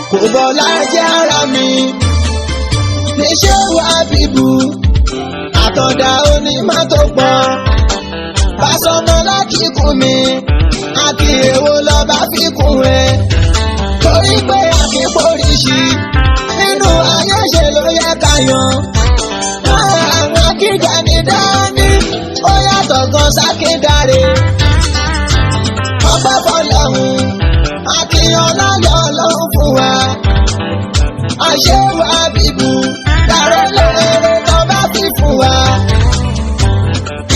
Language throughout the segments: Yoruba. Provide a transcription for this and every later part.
kò bọ́lá jẹ́ ara mi níṣẹ́ wà bíbù àtọ̀dá onímọ̀ tó pọ̀ Pasuma láti kún mi àti èwo lọ́ba fi kún rẹ̀ torí pé àkíkóríṣi nínú ayé ṣe ló yẹ ká yan àwọn akíjà ní dání ó yàtọ̀ gan sákídáre ọpẹ́ fọ́lọ́run akíyan lọ́yọ̀ ọlọ́run fún wa àṣewà bíbù dàrẹ́ lóore tó bá fi fún wa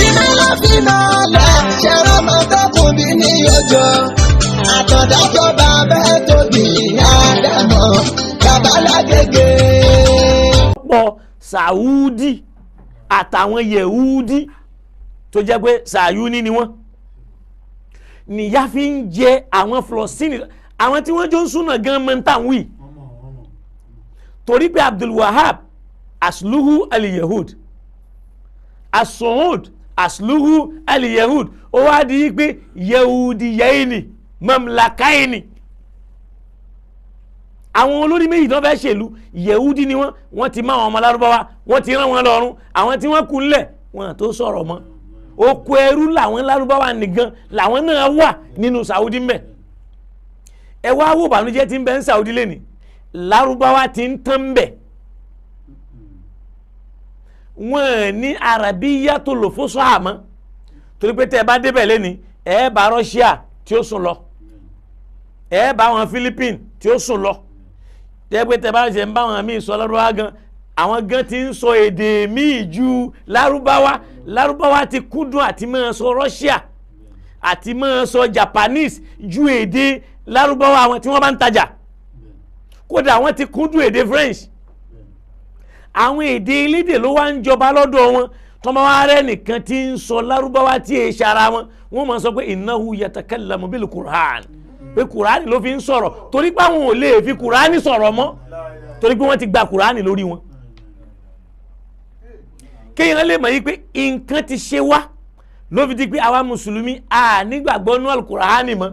iná ló fi máa lọ ṣẹ́rọ mọ́tòkùn bí ní ọjọ́ àtọ̀dájọ́ bàbá tóbi àdàmọ́ babalágége. pọ̀ Saudi àtàwọn Yehudi tó jẹ́ pé Sayuni ni wọ́n níyà fi ń jẹ àwọn Flọ́sìnì àwọn tí wọ́n jọ ń súnà gan mẹ́ntàwí torí pé Abdul Wahab asluhu al-Yahud as-Suud asluhu al-Yahud ó wá di pé Yahudiyaini mamlakaini àwọn olórí méjì tó fẹ́ ṣèlú Yehudi ni wọ́n ti máa wọn ọmọ Lárúbáwá wọ́n ti rán wọn lọ́rùn àwọn tí wọ́n kú ńlẹ̀ wọn tó sọ̀rọ̀ mọ́ oko ẹrú làwọn Lárúbáwá nìgan làwọn náà wà nínú Saudi mbẹ ẹ wá wò bànújẹ́ tí ń bẹ ń Saudi lẹ́ni Lárúbáwá ti ń tán mbẹ wọn ní Arabiya tó lò fún sọ́hàmọ́ torí pé tẹ́ ẹ bá débẹ̀ lẹ́ni ẹ bá Russia tí ó sùn lọ ẹ bá wọn Philippines tí ó sùn lọ tẹ́ pé tẹ́ bá ṣe ń bá wọn míì sọ Lárúbáwá gan àwọn gan ti ń sọ èdè míì ju Lárúbáwá ti kúndùn àti máa sọ Russia àti máa sọ Japanese ju èdè Lárúbáwá àwọn tí wọ́n bá ń tajà kódà wọ́n ti kúndùn èdè French àwọn èdè elédè ló wá ń jọba lọ́dọ̀ wọn tọ́mọ wa rẹ̀ nìkan ti ń sọ Lárúbáwá tí èé ṣara wọ́n máa sọ pé innahu yatakallamu bil Qur'an pé Qur'an ló fi ń sọ̀rọ̀ torí pé àwọn ò lè fi Qur'an sọ̀rọ̀ mọ́ torí pé wọ́n ti gba Qur'an lórí wọn kéèyàn lè mọ̀ yí pé nǹkan ti ṣe wá ló fi di pé àwa mùsùlùmí a nígbàgbọ́ nú al-Qur'an mọ́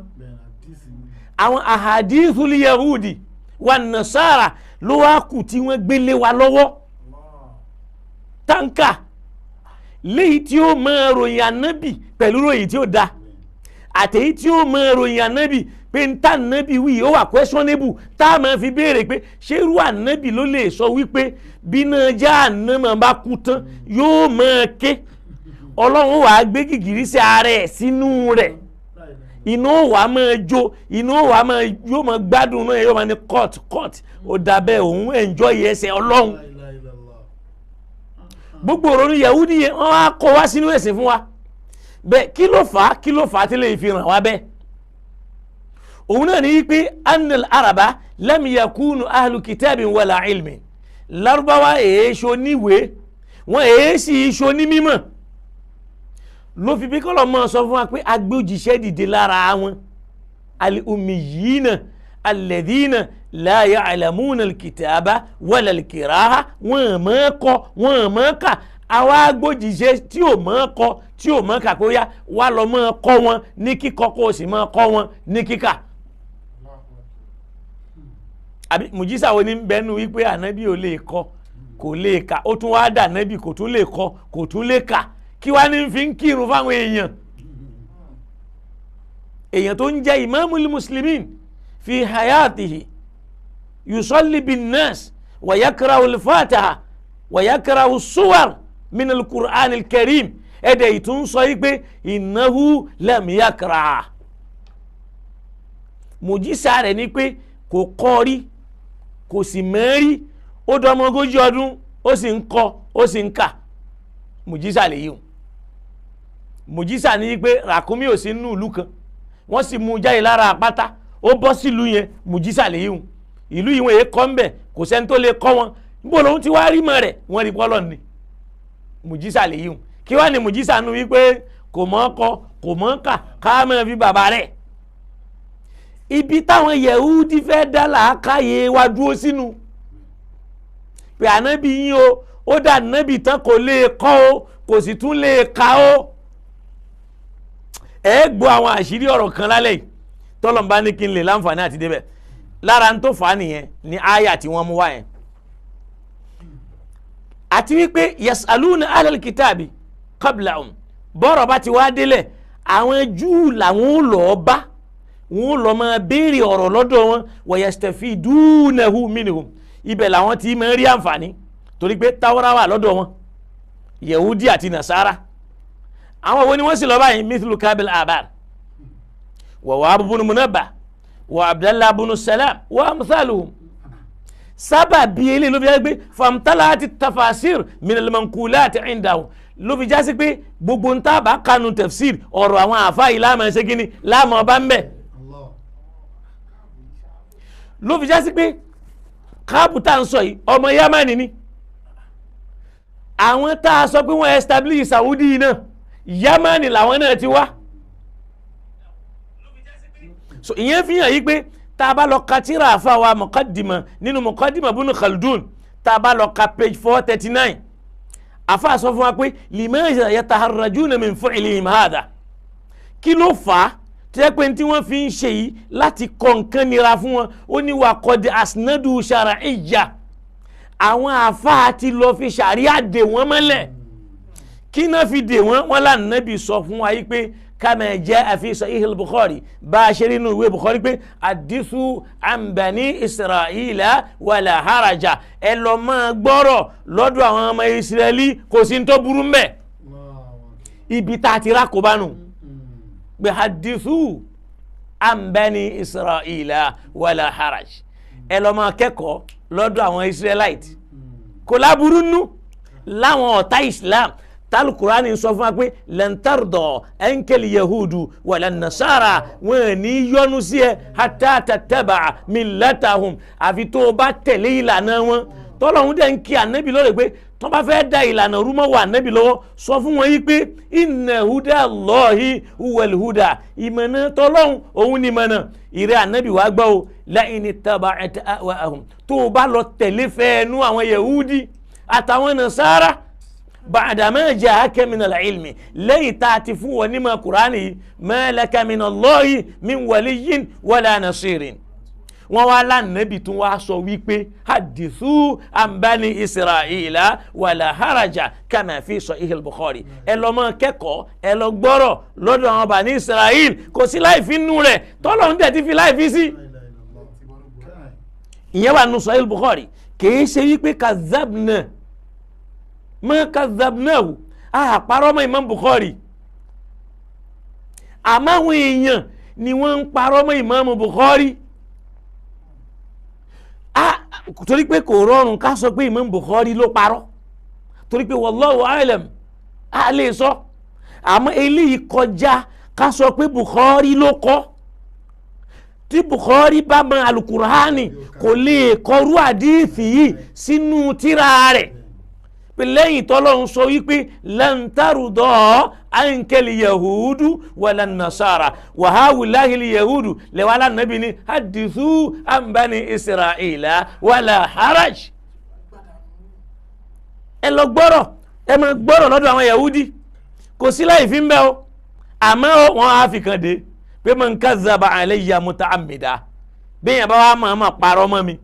àwọn ahadithul Yahudi wa Nasara ló wá kù tí wọ́n gbélé wa lọ́wọ́ táǹkà léyìí tí ó máa ròyìn ànábì pẹ̀lú ròyìn tí ó da àtẹ̀yí tí ó máa ròyìn ànábì pé ń tà ànábì wí ó wà questionable tá a máa fi béèrè pé ṣé irú ànábì ló lè sọ wípé bí náà já ànámọ̀ bá kú tán yóò máa ké ọlọ́run wàá gbé gìgìrì sí ara ẹ̀ sínú rẹ̀ iná wàá máa jó iná wàá máa yóò máa gbádùn náà yóò máa ní court ó dàbẹ́ òun enjoy ẹsẹ̀ ọlọ́run gbogbo òrònú Yahudi yẹn wọ́n á kọ́ wá sínú ẹ̀sìn fún wa bẹ́ẹ̀ kí ló fà á tí lè fi ràn wá bẹ́ẹ̀ òun náà ní pé annal araba lam yakunu ahlu kitabin wala ilmin Lárúbáwá èéṣo níwèé wọ́n èéṣì iṣo ní mímọ̀ ló fi bí kọ́lọ̀ mọ́ sọ fún wa pé agbójíṣẹ́ dìde lára wọn al-ummiyina alladhina la ya'lamuna al-kitaba wala al-qira'a wọ́n mọ̀ kọ wọ́n mọ̀ kà àwa agbójíṣẹ́ tí ò mọ̀ kọ tí ò mọ̀ kà kó yá wà lọ mọ̀ kọ́ wọn ní kíkọ́ kó o sì mọ̀ kọ́ wọn ní kíkà àbí mùjísà wo ní bẹ́nu wípé ànábì ò lè kọ kò lè kà ó tún wá dà ànábì kò tún lè kọ kò tún lè kà kí wá ní fi ń kírun fáwọn èèyàn tó ń jẹ́ imamul muslimin fi hayatihi yusalli bin nas wa yakra'u al-fatiha wa yakra'u suwar min al-Qur'an al-karim ẹ̀dẹ̀ ìtún sọ yí pé innahu lam yakra mùjísà rẹ̀ ní pé kò kọ́ rí kò sì mẹ́rí ó dọmọ 40 ọdún ó sì ń kọ́ ó sì ń kà mùjísà lè yíò mùjísà ní pé ràkúnmí ò sí nínú ìlú kan wọ́n sì mú jáde lára àpáta ó bọ́ sílùú yẹn mùjísà lè yíò ìlú yìí wọ́n èé kọ́ ń bẹ̀ kò sẹ́ni tó lè kọ́ wọn níbo lòun ti wá rí mọ́ rẹ̀ wọ́n rí pọ́lọ́ ni mùjísà lè yíò kí wá ní mùjísà nu wípé kò mọ̀ kọ kò mọ̀ kà ká mọ̀ fi bàbá rẹ̀ ibi táwọn Yẹhudi fẹ́ dá làákàyè wá dúró sínú pé ànábì yín ó dà ànábì tán kò lè kọ́ o kò sì tún lè ka o ẹ gbọ́ àwọn àṣírí ọ̀rọ̀ kan lálẹ́ yìí tọ́lọ̀ ń bá ní kí n lè láǹfààní àti débẹ̀ lára ń tó fà á nìyẹn ní àyà tí wọ́n mú wá yẹn àti wípé yasaluna alal kitabi qablahum bọ́rọ̀ bá ti wá délẹ̀ àwọn Júù làwọn lọ́ọ́ bá wọn lọ máa béèrè ọ̀rọ̀ lọ́dọ̀ wọn wa yastafidunahu minhum ibẹ̀ làwọn ti máa rí àǹfààní torí pé Tawra wà lọ́dọ̀ wọn Yehudi àti Nasara àwọn wo ni wọ́n sì lọ báyìí mithlu Kabil Abar wa Wahab ibn Munabbah wa Abdallah ibn Salam wa amthaluhum sábà bí eléyìí ló fi jásí pé famtalati tafasir min al-manqulati indahu ló fi jásí pé gbogbo ń tábà kanu tafsir ọ̀rọ̀ àwọn àfa yìí láàmú ẹsẹ̀ kínní láàmú ọba ń bẹ̀ ló fi jásí pé Káàbù tá à ń sọ yìí ọmọ Yamani ni àwọn tá a sọ pé wọ́n establish Saudi yìí náà Yamani làwọn náà ti wá so ìyẹn fi hàn yí pé tá a bá lọ ka tírà àfa wa muqaddima nínú muqaddima Ibn Khaldun tá a bá lọ ka page 439 àfa sọ fún wa pé limaza yataharrajuna min fi'lihim hadha kí ló fà á tẹ́ pé tí wọ́n fi ń ṣe yìí láti kọ́ nǹkan nira fún wọn ó ní wa qad asnadu shar'iyya àwọn àfa ti lọ fi ṣàríà dè wọ́n mọ́lẹ̀ kí náà fi dè wọ́n wọn là Nábì sọ fún wa yìí pé kama jaa fi sahih al-Bukhari bá a ṣe rí nínú ìwé Bukhari pé hadithu an bani Isra'ila wala haraja ẹ lọ máa gbọ́rọ̀ lọ́dọ̀ àwọn ọmọ Israẹli kò sí ní tó burú mbẹ̀ ibi tá a ti rà kó bá nù pé hadithu an bani Isra'ila wala haraj ẹ lọ máa kẹ́kọ̀ọ́ lọ́dọ̀ àwọn Israelite kò láburú nù láwọn ọ̀tá Islam talukurani sọ fún wa pé lẹ́ntàrdọ̀ ẹnkẹ́lì yahudu wàlẹ̀ nasara wọn ní yọ́nú sí ẹ hatta tattaba millatahum àfi tó o bá tẹ̀lé ìlànà wọn tọ́lọ́hún dẹ̀ ń kí ànábì lóore pé tó bá fẹ́ da ìlànà rúmọ́ wà ànábì lọ́wọ́ sọ fún wọn yìí pé inna huda Allahi huwal huda ìmọ̀nà tọ́lọ́hún òun ni ìmọ̀nà ìrẹ́ ànábì wàá gbọ́ o la in ittaba'ta ahwa'ahum tó o bá lọ tẹ̀lé fẹ́ẹ́nu àwọn yahudi àtàwọn nasara ba'dama ja'aka min al-ilmi lẹ́yìn tá a ti fún wọn nímọ̀ kùránì ma laka min Allahi min waliyyin wala nasirin wọ́n wá lánàbì tún wá sọ wípé hadithu an bani Isra'ila wala haraja kama fi sahih al-Bukhari ẹ lọ mọ kẹ́kọ̀ọ́ ẹ lọ gbọ́rọ̀ lọ́dọ̀ àwọn bani Isra'il kò sí láì fi nù rẹ̀ tọ́lọ́hún tẹ̀ ti fi láì fi sí. ìyẹn wà nù sahih al-Bukhari kìí ṣe wípé kazabna ma kazabnahu àpárọ́ mọ́ Imam Bukhari àmọ́ àwọn èèyàn ni wọ́n ń parọ́ mọ́ Imam Bukhari torí pé kò rọrùn ká sọ pé Imam Bukhari ló parọ́ torí pé wallahu a'lam a lè sọ àmọ́ eléyìí kọjá ká sọ pé Bukhari ló kọ́ tí Bukhari bá mọ alukurani kò lè kọrú àdíìsì yìí sínú tírà rẹ̀ pé lẹ́yìn tọ́lọ́run sọ wípé lan tarudọ́ ankeli yahudu wala nasara wa hawulahi yahudu lewala nabi ni hadithu an bani Isra'ila wala haraj ẹ lọ gbọ́rọ̀ ẹ máa gbọ́rọ̀ lọ́dọ̀ àwọn yahudi kò sí láì fi ń bẹ́ o àmọ́ wọn á fi kàn dé pé man kazzaba alayya muta'ammida bí yẹn bá wà máa parọ́ mọ́ mi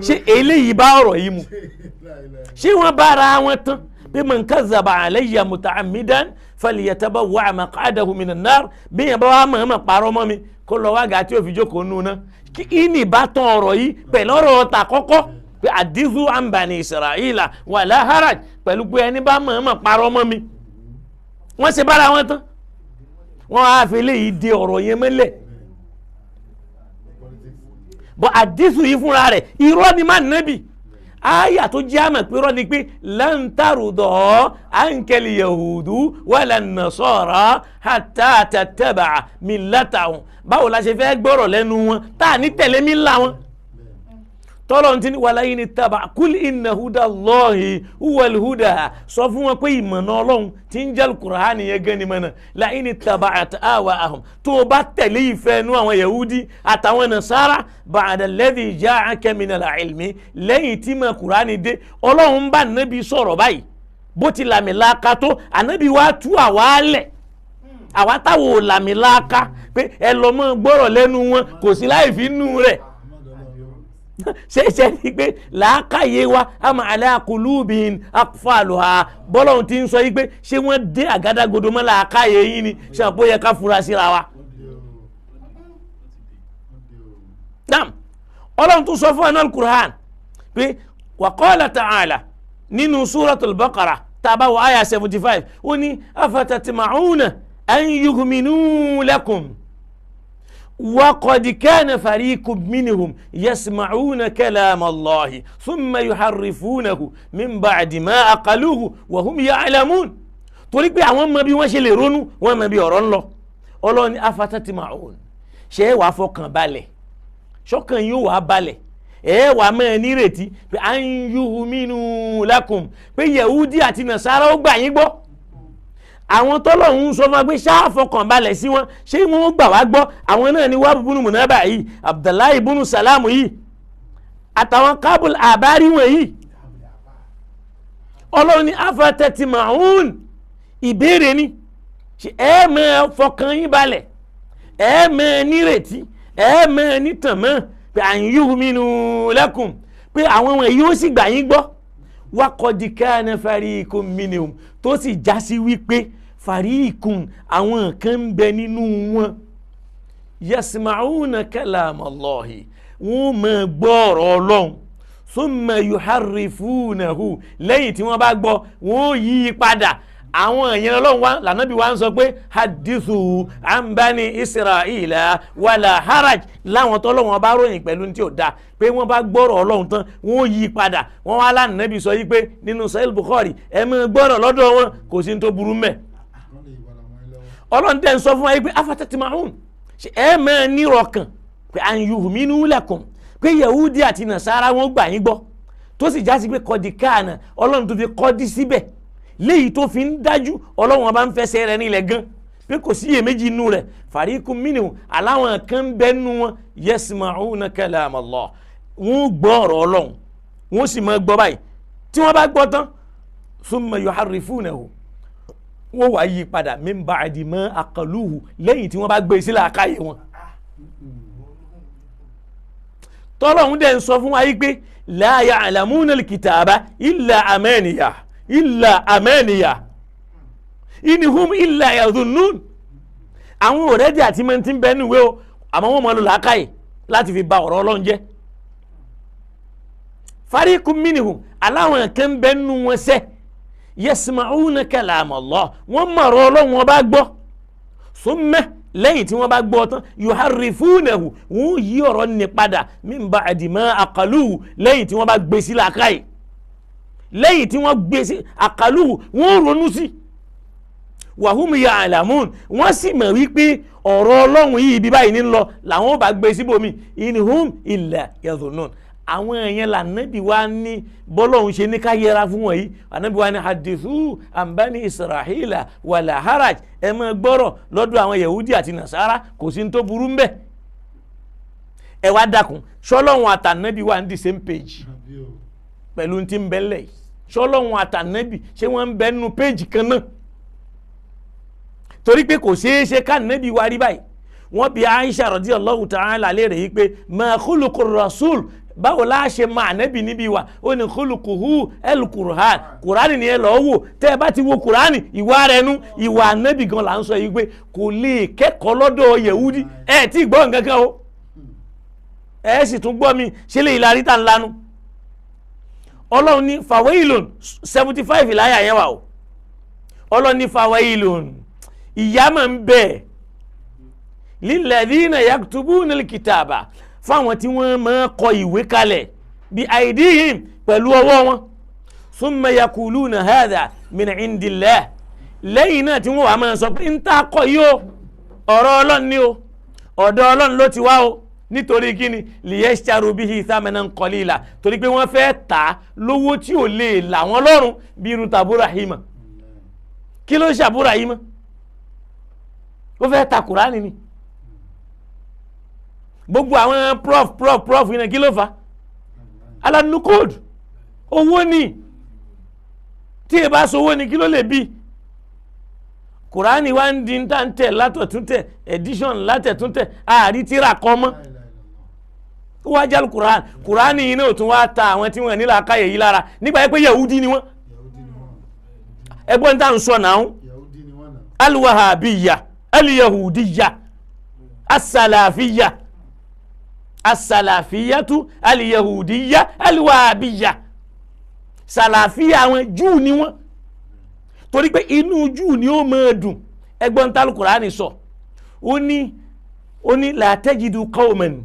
ṣé eléyìí bá ọ̀rọ̀ yìí mu ṣé wọ́n bá ara wọn tán bí man kazzaba alayya muta'ammidan falyatabawwa' maq'adahu minan nar bí yẹn bá wà máa parọ́ mọ́ mi kó lọ wá gà tí ó fi jókòó nù náà kí ní bá tán ọ̀rọ̀ yìí pẹ̀lú ọ̀rọ̀ ta kọ́kọ́ pé hadithu an bani Isra'ila wala haraj pẹ̀lú pé ẹni bá máa parọ́ mọ́ mi wọ́n ṣe bára wọn tán wọ́n á fi léyìí de ọ̀rọ̀ yẹn mẹ́lẹ̀ bọ́ àdísù yìí fúnra rẹ̀ irọ́ ni má nẹ́bì àyà tó jẹ́ àmọ̀ pé irọ́ ni pé lan tarudọ́ ankeli yahudu wala nasara hatta tattaba'a millatahum báwo la ṣe fẹ́ gbọ́rọ̀ lẹ́nu wọn tá à ní tẹ̀lé mi ńlá wọn tọ́lọ́n tí ní wàlá yìí ní taba kúl inna huda Allahi huwal huda sọ fún wọn pé ìmọ̀nà ọlọ́run tí ń jẹ́ Kùránì yẹn gan ni mọ̀nà la yìí ní taba àti àwa ahùn tó o bá tẹ̀lé ìfẹ́ nu àwọn Yahudi àtàwọn Nasara ba'da alladhi ja'aka minal ilmi lẹ́yìn tí mọ̀ Kùránì dé ọlọ́run bá nàbí sọ̀rọ̀ báyìí bó ti làmìlaka tó ànábì wa tú àwa lẹ̀ àwa táwọn ò làmìlaka pé ẹ lọ mọ́ gbọ́rọ̀ lẹ́nu wọn kò sí láì fi nù rẹ̀ ṣe ni pé làákàyè wa ama ala qulubin aqfaluha bọ́lọ̀ ti ń sọ yí pé ṣé wọ́n dé àgádágodo mọ́ làákàyè yìí ni ṣàpò yẹ ká fura síra wa. naam ọlọ́run tún sọ fún ẹnu al-Qur'an pé wa qala ta'ala nínú suratul Baqara tàbá wọ àyà 75 ó ní afatatma'una an yu'minu lakum wa qad kana fariqun minhum yasma'una kalama Allahi thumma yuharrifunahu min ba'di ma aqaluhu wa hum ya'lamun. torí pé àwọn mọ bí wọ́n ṣe lè ronú wọ́n mọ bí ọ̀rọ̀ ń lọ. ọlọ́run ní afatatma'un ṣé wàá fọkàn balẹ̀ ṣọ́kàn yóò wá balẹ̀ wàá mọ̀ nírètí pé an yu'minu lakum pé yahudi àti nasara ó gbà yín gbọ́. àwọn tọ́lọ́hún sọ fún wa pé ṣáàfọkàn balẹ̀ sí wọn ṣé wọ́n gbà wá gbọ́. àwọn náà ni wàá bùnú mùnábà yìí abdullahi ibùnú salamu yìí àtàwọn kábùl àbárí wọn yìí. ọlọ́run ní afatatma'un ìbéèrè ni ẹ máa fọkàn yín balẹ̀ ẹ máa nírètí ẹ máa nítàn mọ́ pé an yu'minu lakum pé àwọn ọmọ yìí ó sì gbà yín gbọ́. wa qad kana fariqun minhum tó sì já sí wípé fariqun àwọn kan ń bẹ nínú wọn yasma'una kalama Allahi wọ́n máa gbọ́ ọ̀rọ̀ Ọlọ́run thumma yuharrifunahu lẹ́yìn tí wọ́n bá gbọ́ wọ́n yí padà. àwọn èèyàn Ọlọ́run wa lànàbí wa ń sọ pé hadithu an bani Isra'ila wala haraj láwọn tọ́lọ́wọ́n bá ròyìn pẹ̀lú tí ò da pé wọ́n bá gbọ́rọ̀ Ọlọ́run tán wọ́n yí padà wọ́n wá lánàbí sọ yí pé nínú Sahih Bukhari ẹ mọ gbọ́rọ̀ lọ́dọ̀ wọn kò sí tó burú mẹ́. Ọlọ́run tẹ́ ń sọ fún wa yí pé afatatma'un ẹ mọ nírọ̀kàn pé an yu'minu lakum pé Yahudi àti Nasara wọn gbà yín gbọ́ tó sì já sí pé qad kana Ọlọ́run tó fi kọ́dí síbẹ̀ léyìí tó fi ń dájú Ọlọ́run ọba ń fẹsẹ̀ rẹ̀ nílẹ̀ gan pé kò sí iyèméjì inú rẹ̀ fariqun minhum aláwọn kan ń bẹ nínú wọn yasma'una kalama Allah wọ́n gbọ́ ọ̀rọ̀ Ọlọ́run wọ́n sì máa gbọ́ báyìí tí wọ́n bá gbọ́ tán thumma yuharrifunahu wọ́n wá yí padà min ba'di ma aqaluhu lẹ́yìn tí wọ́n bá gbé sílẹ̀ àkáyé wọn. tọ́lọ́hún dẹ̀ ń sọ fún wa yí pé la ya'lamuna al-kitaba illa amaniya inihum illa yadhunnun. àwọn òrẹ́dì àti mẹ́ntì ń bẹ́ẹ̀ níwé o àmọ́ wọ́n máa lò làákàyè láti fi ba ọ̀rọ̀ Ọlọ́run jẹ́. fariqun minhum aláwọn kan bẹ́ẹ̀ nù wọn sẹ́ yasma'una kalama Allah wọ́n mọ̀ ọ̀rọ̀ Ọlọ́run wọn bá gbọ́ thumma lẹ́yìn tí wọ́n bá gbọ́ tán yuharrifunahu wọ́n yí ọ̀rọ̀ ní padà min ba'di ma aqaluhu lẹ́yìn tí wọ́n bá gbé sí làákàyè lẹ́yìn tí wọ́n gbé sí àkàlùhù wọ́n ronú sí wa hum ya'lamun wọ́n sì mọ̀ wípé ọ̀rọ̀ Ọlọ́run yìí ibi báyìí ní lọ làwọn bá gbé síbòmí in hum illa yadhunnun. àwọn èèyàn lànàbí wa ní bọ́lọ́hún ṣe ní ká yẹra fún wọn yìí ànàbí wa ní hadithu an bani Isra'ila wala haraj ẹ máa gbọ́rọ̀ lọ́dọ̀ àwọn Yahudi àti Nasara kò sí ní tó burú mbẹ́. ẹ wá dákun ṣọlọ́hún àtànàbí wa ní the same page pẹ̀lú ti ń bẹ́lẹ̀ yìí ṣọlọ́hún àtànàbí ṣé wọ́n ń bẹ́ nínú péjì kan náà torí pé kò ṣeé ṣe ká nàbí wa rí báyìí. wọ́n bi Aisha radiyallahu ta'ala léèrè yìí pé ma khuluqur rasul báwo la ṣe máa nẹ́bì níbi wa ó ní khuluquhu al-Qur'an kùránì ni ẹ lọ́ọ́ wò tẹ́ ẹ bá ti wo kùránì ìwà rẹ̀ nu ìwà nẹ́bì gan là ń sọ yìí pé kò lè kẹ́kọ̀ọ́ lọ́dọ̀ Yehudi ẹ tí gbọ́ nǹkan kan o ẹ sì tún gbọ́ mi ṣe lè ìlà ríta ńlanu. Ọlọ́run ní fawailun 75 ìláyà yẹn wà o Ọlọ́run ní fawailun ìyà máa ń bẹ lilladhina yaktubuna al-kitaba fáwọn tí wọ́n máa kọ ìwé kalẹ̀ bí aidihim pẹ̀lú ọwọ́ wọn thumma yakuluna hadha min indillah lẹ́yìn náà tí wọ́n wà máa sọ pé ń ta kọ yìí o ọ̀rọ̀ Ọlọ́run ni o ọ̀dọ̀ Ọlọ́run ló ti wá o nítorí kíni liyashtaru bihi thamanan qalila torí pé wọ́n fẹ́ tà lówó tí ò lè là wọ́n lọ́rùn bí irú tàbúrahìmà kí ló ṣàbúrahìmà ó fẹ́ ta Kùránì ni gbogbo àwọn prof yìí náà kí ló fà alanukod owó ni tí ẹ bá sowó ni kí ló lè bí Kùránì wá ń di ntàntẹ̀ látọ̀túntẹ̀ edition látẹ̀túntẹ̀ àárí tíra kọ́ mọ́ ó wá jẹ́ alukur'an kur'an yìí náà tún wá ta àwọn tí wọ́n ní làákàyè yìí lára nígbà pé yahudi ni wọ́n ẹgbọ́n tá à ń sọ náà alwahabiyya alyahudiyya asalafiyatu alyahudiyya alwahabiyya salafiya àwọn júù ni wọ́n torí pé inú júù ni ó máa dùn ẹgbọ́n tá alukur'an sọ ó ní la tajidu qawman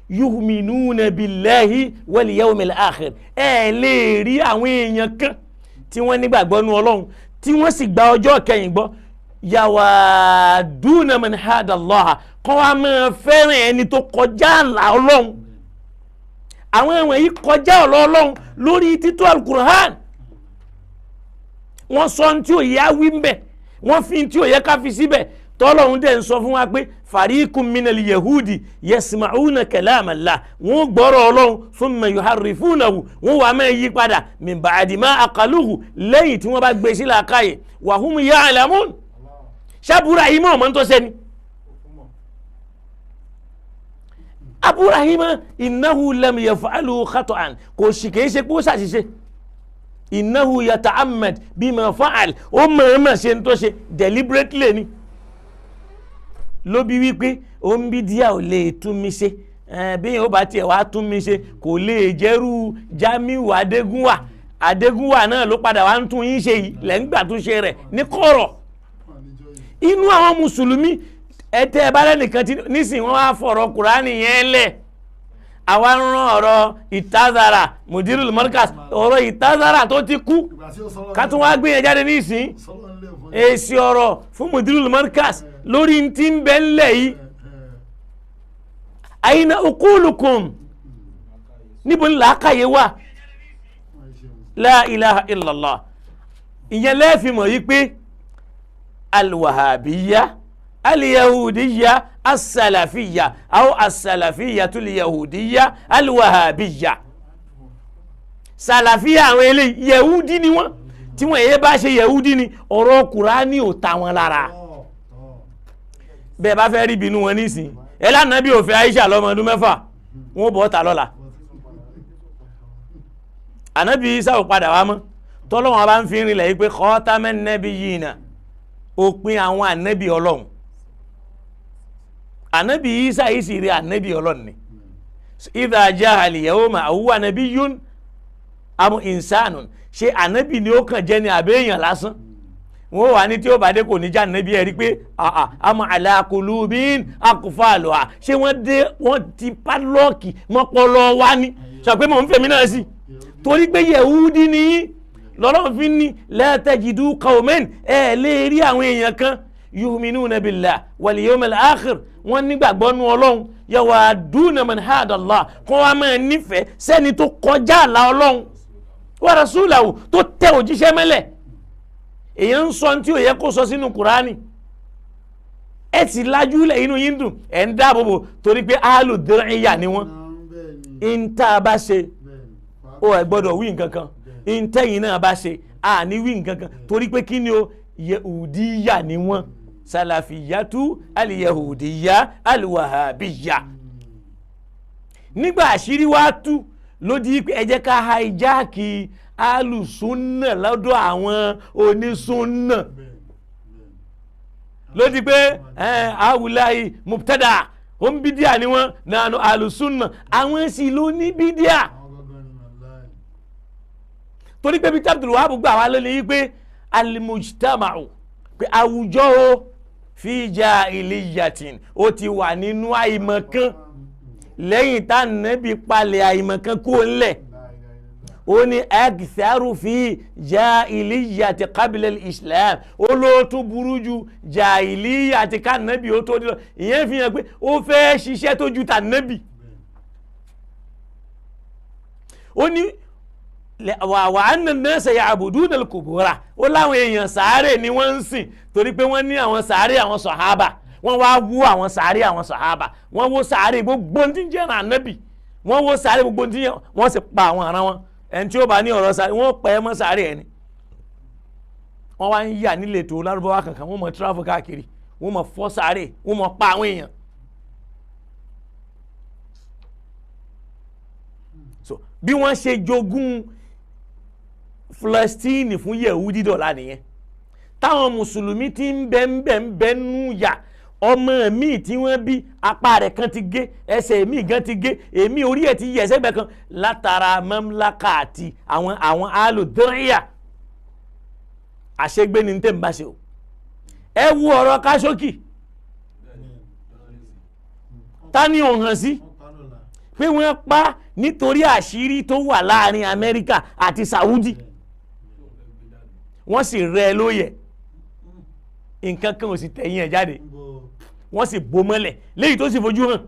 yuhminuna billahi wal yawmil akhir ẹ lè rí àwọn èèyàn kan tí wọ́n nígbàgbọ́ nú Ọlọ́run tí wọ́n sì gba ọjọ́ kẹyìn gbọ́ yawaduna man hada Allah kọ́ wa máa fẹ́ràn ẹni tó kọjá àlà Ọlọ́run àwọn ẹ̀wọ̀n yìí kọjá Ọlọ́run lórí títú alukur'an wọ́n sọ ní tí ò yá wí ń bẹ̀ wọ́n fi ní tí ò yẹ ká fi síbẹ̀ tọ́lọ́hun dẹ̀ ń sọ fún wa pé fariqun minal yahudi yasma'una kalam Allah wọ́n gbọ́rọ̀ Ọlọ́run thumma yuharrifunahu wọ́n wà máa yí padà min ba'di ma aqaluhu lẹ́yìn tí wọ́n bá gbé sí làákàyè wa hum ya'lamun ṣàbúrà yìí mọ̀ tó sẹ́ni. aburahima innahu lam yaf'alu khata'an kò sì kìí ṣe kó ṣàṣìṣe innahu yata'ammad bima fa'al ó mọ̀ọ́mọ̀ ṣe ń tó ṣe deliberately ni ló bí wípé ó ń bí díà ò lè tún mi ṣe bí yẹn ó bá tiẹ̀ wá tún mi ṣe kò lè jẹ́rú Jamiu Adégúnwà náà ló padà wá ń tún yín ṣe yìí lẹ́ńgbà tún ṣe rẹ̀ ní kọ̀rọ̀ inú àwọn mùsùlùmí ẹtẹ́ bá lẹ́nìkan tí nísìnyí wọ́n wá fọ̀rọ̀ Kùránì yẹn lẹ̀ àwa ń rán ọ̀rọ̀ ìtazara Mudirul Markaz ọ̀rọ̀ ìtazara tó ti kú ká tún wá gbé yẹn jáde nísìnyí èsì ọ̀rọ̀ fún Mudirul Markaz lórí tí ń bẹ ńlẹ̀ yìí àyìnà ukulukum níbo ní làákàyè wà la ilaha illallah ìyẹn lẹ́ẹ̀fìmọ̀ yìí pé alwahabiyya alyahudiyya asalafiyya aw asalafiyya tulyahudiyya alwahabiyya salafiyya àwọn eléyìí yahudi ni wọ́n tí wọ́n èyí bá ṣe yahudi ni ọ̀rọ̀ Kùránì ò ta wọn lára bẹ́ẹ̀ bá fẹ́ rí bínú wọn nísìn ẹ lánàá bí òfin Aisha lọ́mọdún 6 wọn bọ́ ta lọ́la ànábì Isa ò padà wá mọ́ tọ́lọ́wọ́n bá ń fi rinlẹ̀ yìí pé khataman nabiyyina òpin àwọn ànábì Ọlọ́run ànábì Isa yìí sì rí ànábì Ọlọ́run ni idha ja'a al-yawma huwa nabiyyun am insanun ṣe ànábì ni ó kàn jẹ́ ni àbẹ́yàn lásán wọ́n wà ní tí ó bá dé kò ní já nẹ́bí ẹ̀ rí pé àmọ́ ala kulubin aqfaluha ṣé wọ́n ti pálọ́ọ̀kì mọ́pọ́lọ́ wá ní sọ pé mò ń fèmí náà sí torí pé yẹ̀húdí ni lọ́lọ́run fi ní la tajidu qawman ẹ̀ lè rí àwọn èèyàn kan yu'minuna billahi wal yawmil akhir wọ́n nígbàgbọ́ nú Ọlọ́run yawaduna man hada Allah kọ́ wa máa nífẹ̀ẹ́ sẹ́ni tó kọjá àlà Ọlọ́run wa rasulahu tó tẹ òjíṣẹ́ mẹ́lẹ̀ èyàn ń sọ tí ó yẹ kó sọ sínú Kùránì ẹ ti lájú lẹ̀ inú yín dùn ẹ̀ ń dáàbòbò torí pé áàlù dìrìyà ni wọ́n ń tá a bá ṣe ó ẹ̀ gbọ́dọ̀ wí nǹkan kan ń tẹ́yìn náà bá ṣe à ní wí nǹkan kan torí pé kí ni o yahudiyya ni wọ́n salafiyatu aliyahudiyya alwahabiyya nígbà àṣírí wá tú ló di pé ẹ jẹ́ ká hijack alùsúnnà lọ́dọ̀ àwọn onísúnnà ló di pé awùláyì mubtada òun bídíà ni wọ́n nánú alùsúnnà àwọn sì ló ní bídíà torí pé bí Abdul Wahab gbà wá lónìí pé al-mujtama'u pé àwùjọ o fi jahiliyyatin ó ti wà nínú àìmọ̀kan lẹ́yìn tá Nábì palẹ̀ àìmọ̀kan kó ńlẹ̀ ó ní aktharu fi jahiliyyati qabla al-islam ó ló tún burú ju jahiliyyati ká Nábì ó tó dìlọ ìyẹn fi hàn pé ó fẹ́ ṣiṣẹ́ tó ju tà Nábì ó ní wa anna an-nasa ya'buduna al-qubura ó láwọn èèyàn sàárè ni wọ́n ń sìn torí pé wọ́n ní àwọn sàárè àwọn sàhábà wọ́n wá wú àwọn sàárè àwọn sàhábà wọ́n wó sàárè gbogbo tí ń jẹ́ Nábì wọ́n wó sàárè gbogbo tí wọ́n sì pa àwọn ará wọn ẹni tí ó bá ní ọ̀rọ̀ sàárè wọ́n pẹ́ mọ́ sàárè ẹni wọ́n wá ń yà nílé tó lárúbáwá kankan wọ́n mọ̀ tíráfù káàkiri wọ́n mọ̀ fọ́ sàárè wọ́n mọ̀ pa àwọn èèyàn bí wọ́n ṣe jogún Palestine fún Yehudi dọ̀la nìyẹn táwọn mùsùlùmí ti ń bẹ nú yà ọmọ mi tí wọ́n bí apá rẹ̀ kan ti gé ẹsẹ̀ mi gan ti gé èmi orí ẹ̀ ti yẹ̀ sẹ́gbẹ̀ kan látara mamlaka àti àwọn alùdíríyà àṣegbé ni tẹ́ ń bá ṣe o ẹ wo ọ̀rọ̀ Khashoggi ta ni ò hàn sí pé wọ́n pa nítorí àṣírí tó wà láàrin Amẹ́ríkà àti Saudi wọ́n sì rẹ́ lóyè nǹkan kan ò sì tẹ̀yìn ẹ̀ jáde wọ́n sì bò mọ́lẹ̀ léyìí tó sì fojú hàn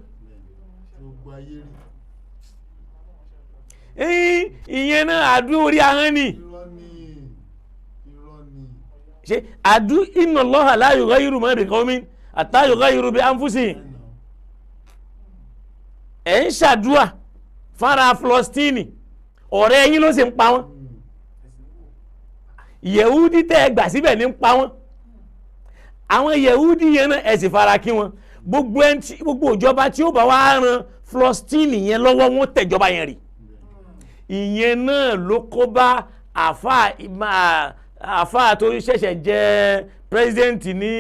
ìyẹn náà àdú orí ahọ́n ni ṣe àdú inna Allaha la yughayyiru ma bi qawmin hatta yughayyiru bi anfusihim ẹ̀ ń ṣàdúà fara Palestine ọ̀rẹ́ yín ló sì ń pa wọ́n Yehudi tẹ́ ẹ gbà síbẹ̀ ní ń pa wọ́n àwọn Yehudi yẹn náà ẹ sì fara kí wọn gbogbo ìjọba tí ó bá wá ran Palestine yẹn lọ́wọ́ wọn tẹ̀jọba yẹn rí ìyẹn náà ló kó bá àfáà tó ṣẹ̀ṣẹ̀ jẹ́ president ní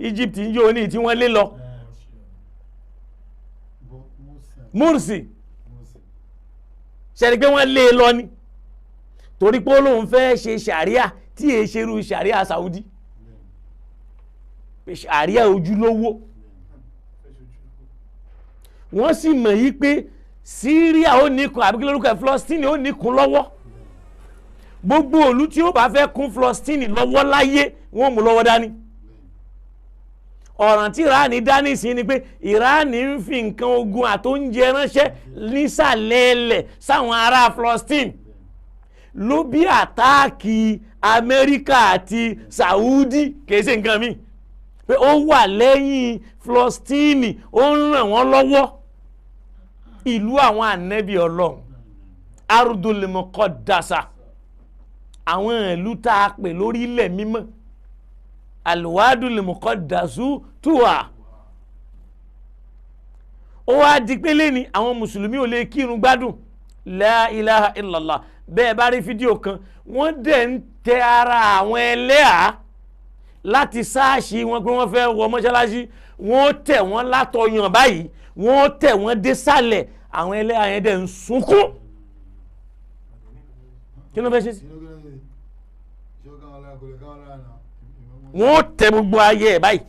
Egypt ní yóò ní tí wọ́n lé lọ Morsi ṣẹ̀rí pé wọ́n lé lọ ni torí pé olóhùn fẹ́ ṣe ṣàríà tí èé ṣerú ṣàríà Saudi ṣàríà ojúlówó wọ́n sì mọ̀ yí pé Syria ó níkun àbí kí lórúkọ Palestine ó níkun lọ́wọ́ gbogbo òlú tí ó bá fẹ́ kún Palestine lọ́wọ́ láyé wọ́n mú lọ́wọ́ dání ọ̀ràn tí Iran dání sí ni pé Iran ń fi nǹkan ogun àtóúnjẹ ránṣẹ́ nísàlẹ̀ ẹlẹ̀ sáwọn ará Palestine ló bí àtáàkì Amẹ́ríkà àti Saudi kìí ṣe nǹkan mi pé ó wà lẹ́yìn Palestine ó ń ràn wọ́n lọ́wọ́ ìlú àwọn ànẹ́bí Ọlọ́run Ardul Muqaddasa àwọn ìlú tá a pè lórí ilẹ̀ mímọ́ Al-Wadul Muqaddasu tuwa ó wá di pé lẹ́ni àwọn mùsùlùmí ò lè kírun gbádùn La ilaha illallah bẹ́ẹ̀ bá rí fídíò kan wọ́n dẹ̀ ń tẹ ara àwọn ẹlẹ́à láti sáàṣì wọn pé wọ́n fẹ́ wọ mọ́ṣáláṣí wọ́n tẹ̀ wọ́n látọyàn báyìí wọ́n tẹ̀ wọ́n dé sálẹ̀ àwọn ẹlẹ́à yẹn dẹ̀ ń sunkún kí ló fẹ́ ṣe sí wọ́n tẹ gbogbo ayé ẹ̀ báyìí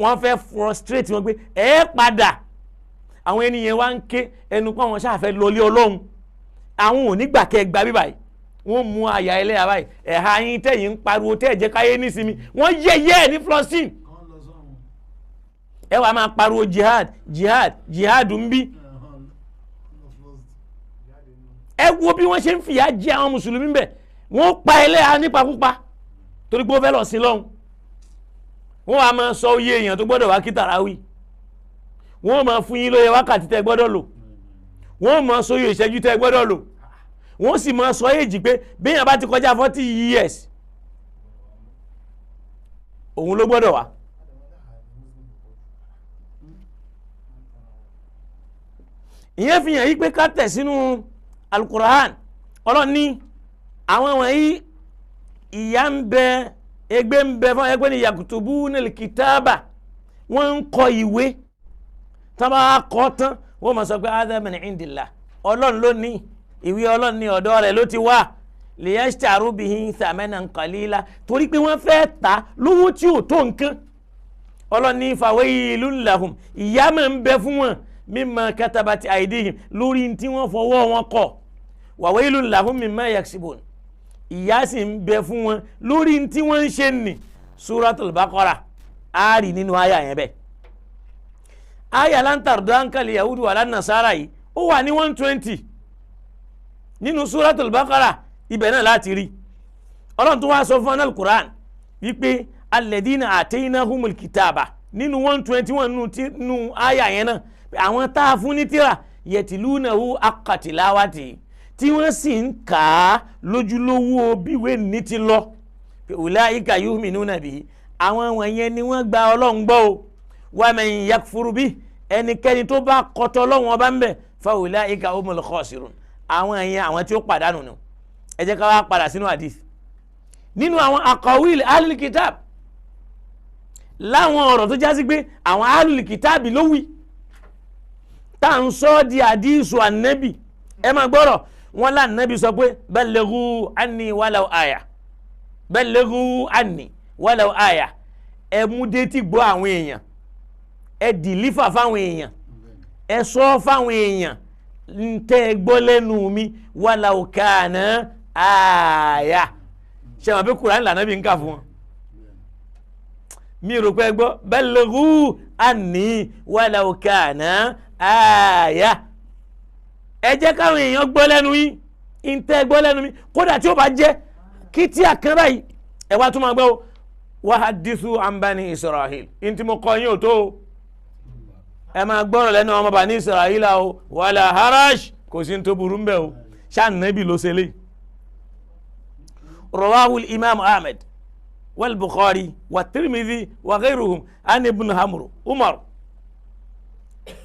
wọ́n fẹ́ frustrate wọn pé ẹ padà àwọn ènìyàn wá ń ké ẹnu pé àwọn ṣáà fẹ́ lọlé Ọlọ́run àwọn ò nígbà kẹgbà bí báyìí wọ́n mú àyà ẹlẹ́yà báyìí ẹ̀ha yín tẹ̀yìn ń pariwo tẹ́ ẹ̀jẹ̀ káyé nísìmí wọ́n yẹ̀yẹ́ ẹ̀ ní Palestine ẹ wàá máa pariwo jihad ń bí ẹ wo bí wọ́n ṣe ń fìyà jẹ àwọn mùsùlùmí bẹ̀ wọ́n pa ẹlẹ́yà nípakúpa torí pé ó fẹ́ lọ sí lọ́hùn wọ́n wàá máa sọ iye èèyàn tó gbọ́dọ̀ wá kí tàràwí wọ́n máa fún yín lóye wákàtí tẹ́ gbọ́dọ̀ lò wọ́n máa sọ iye ìṣẹ́jú tẹ́ gbọ́dọ̀ lò wọ́n sì máa sọ èjì pé béèyàn bá ti kọjá 40 years òun ló gbọ́dọ̀ wá ìyẹn fi hàn yí pé ká tẹ̀ sínú Al-Qur'an Ọlọ́run ní àwọn wọ̀nyí ìyà ń bẹ ẹgbẹ́ ń bẹ fún ẹgbẹ́ ní yakutubunal kitaba wọ́n ń kọ ìwé tán bá kọ tán wọ́n mọ̀ sọ pé hadha min indillah Ọlọ́run ló ní ìwé Ọlọ́run ní ọ̀dọ̀ rẹ̀ ló ti wá liyashtaru bihi thamanan qalila torí pé wọ́n fẹ́ ta lówó tí ò tó nǹkan Ọlọ́run ní fawailun lahum ìyà máa ń bẹ fún wọn mimma katabati aydihim lórí tí wọ́n fọwọ́ wọn kọ wa wailun lahum mimma yaksibun ìyà sì ń bẹ fún wọn lórí tí wọ́n ń ṣe ní Suratul Baqara ààrí nínú àyà yẹn bẹ́ẹ̀ àyà lan tarda ankal yahudu wala nasara yìí ó wà ní 120 nínú Suratul Baqara ibẹ̀ náà láti rí Ọlọ́run tó wá sọ fún Al-Qur'an wípé alladhina ataynahumul kitaba nínú 121 nínú àyà yẹn náà àwọn tá a fún ní tírà yatilunahu haqqa tilawati tí wọ́n sì ń kà á lójúlówó bíwé ní ti lọ ulaika yu'minuna bihi àwọn wọ̀nyẹn ni wọ́n gba Ọlọ́run gbọ́ o wa man yakfuru bihi ẹnikẹ́ni tó bá kọtọ Ọlọ́run ọba ń bẹ̀ fa ulaika humul khasirun àwọn èèyàn àwọn tí ó pàdánù nù. Ẹ jẹ́ ká wá padà sínú hadith nínú àwọn aqawil ahlul kitab láwọn ọ̀rọ̀ tó jásí pé àwọn ahlul kitab ló wí tá à ń sọ di hadithu annabi. Ẹ máa gbọ́rọ̀ wọn lá annabi sọ pé ballighu anni walau aya, ballighu anni walau aya. Ẹ mú détí gbọ́ àwọn èèyàn, ẹ dìlífà fáwọn èèyàn, ẹ sọ fáwọn èèyàn ń tẹ́ gbọ́ lẹ́nu mi walau kana aya. Ṣé wọn bí Kùránì lànà bí ń kà fún wọn? Mi rò pé gbọ́ ballighu anni walau kana aya. Ẹ jẹ́ káwọn èèyàn gbọ́ lẹ́nu yín, ń tẹ́ gbọ́ lẹ́nu mi, kódà tí ó bá jẹ́ kí tí àkànrà yìí ẹ wá tún máa gbọ́ wa hadithu an bani Israel. In tí mo kọ́ yín ò tó ẹ máa gbọ́rọ̀ lẹ́nu ọmọ bani Israel o wala harash, kò sí tó burú ń bẹ̀ o. Ṣáà Nábì ló ṣe lé. رواه الإمام أحمد والبخاري والترمذي وغيرهم عن ابن عمر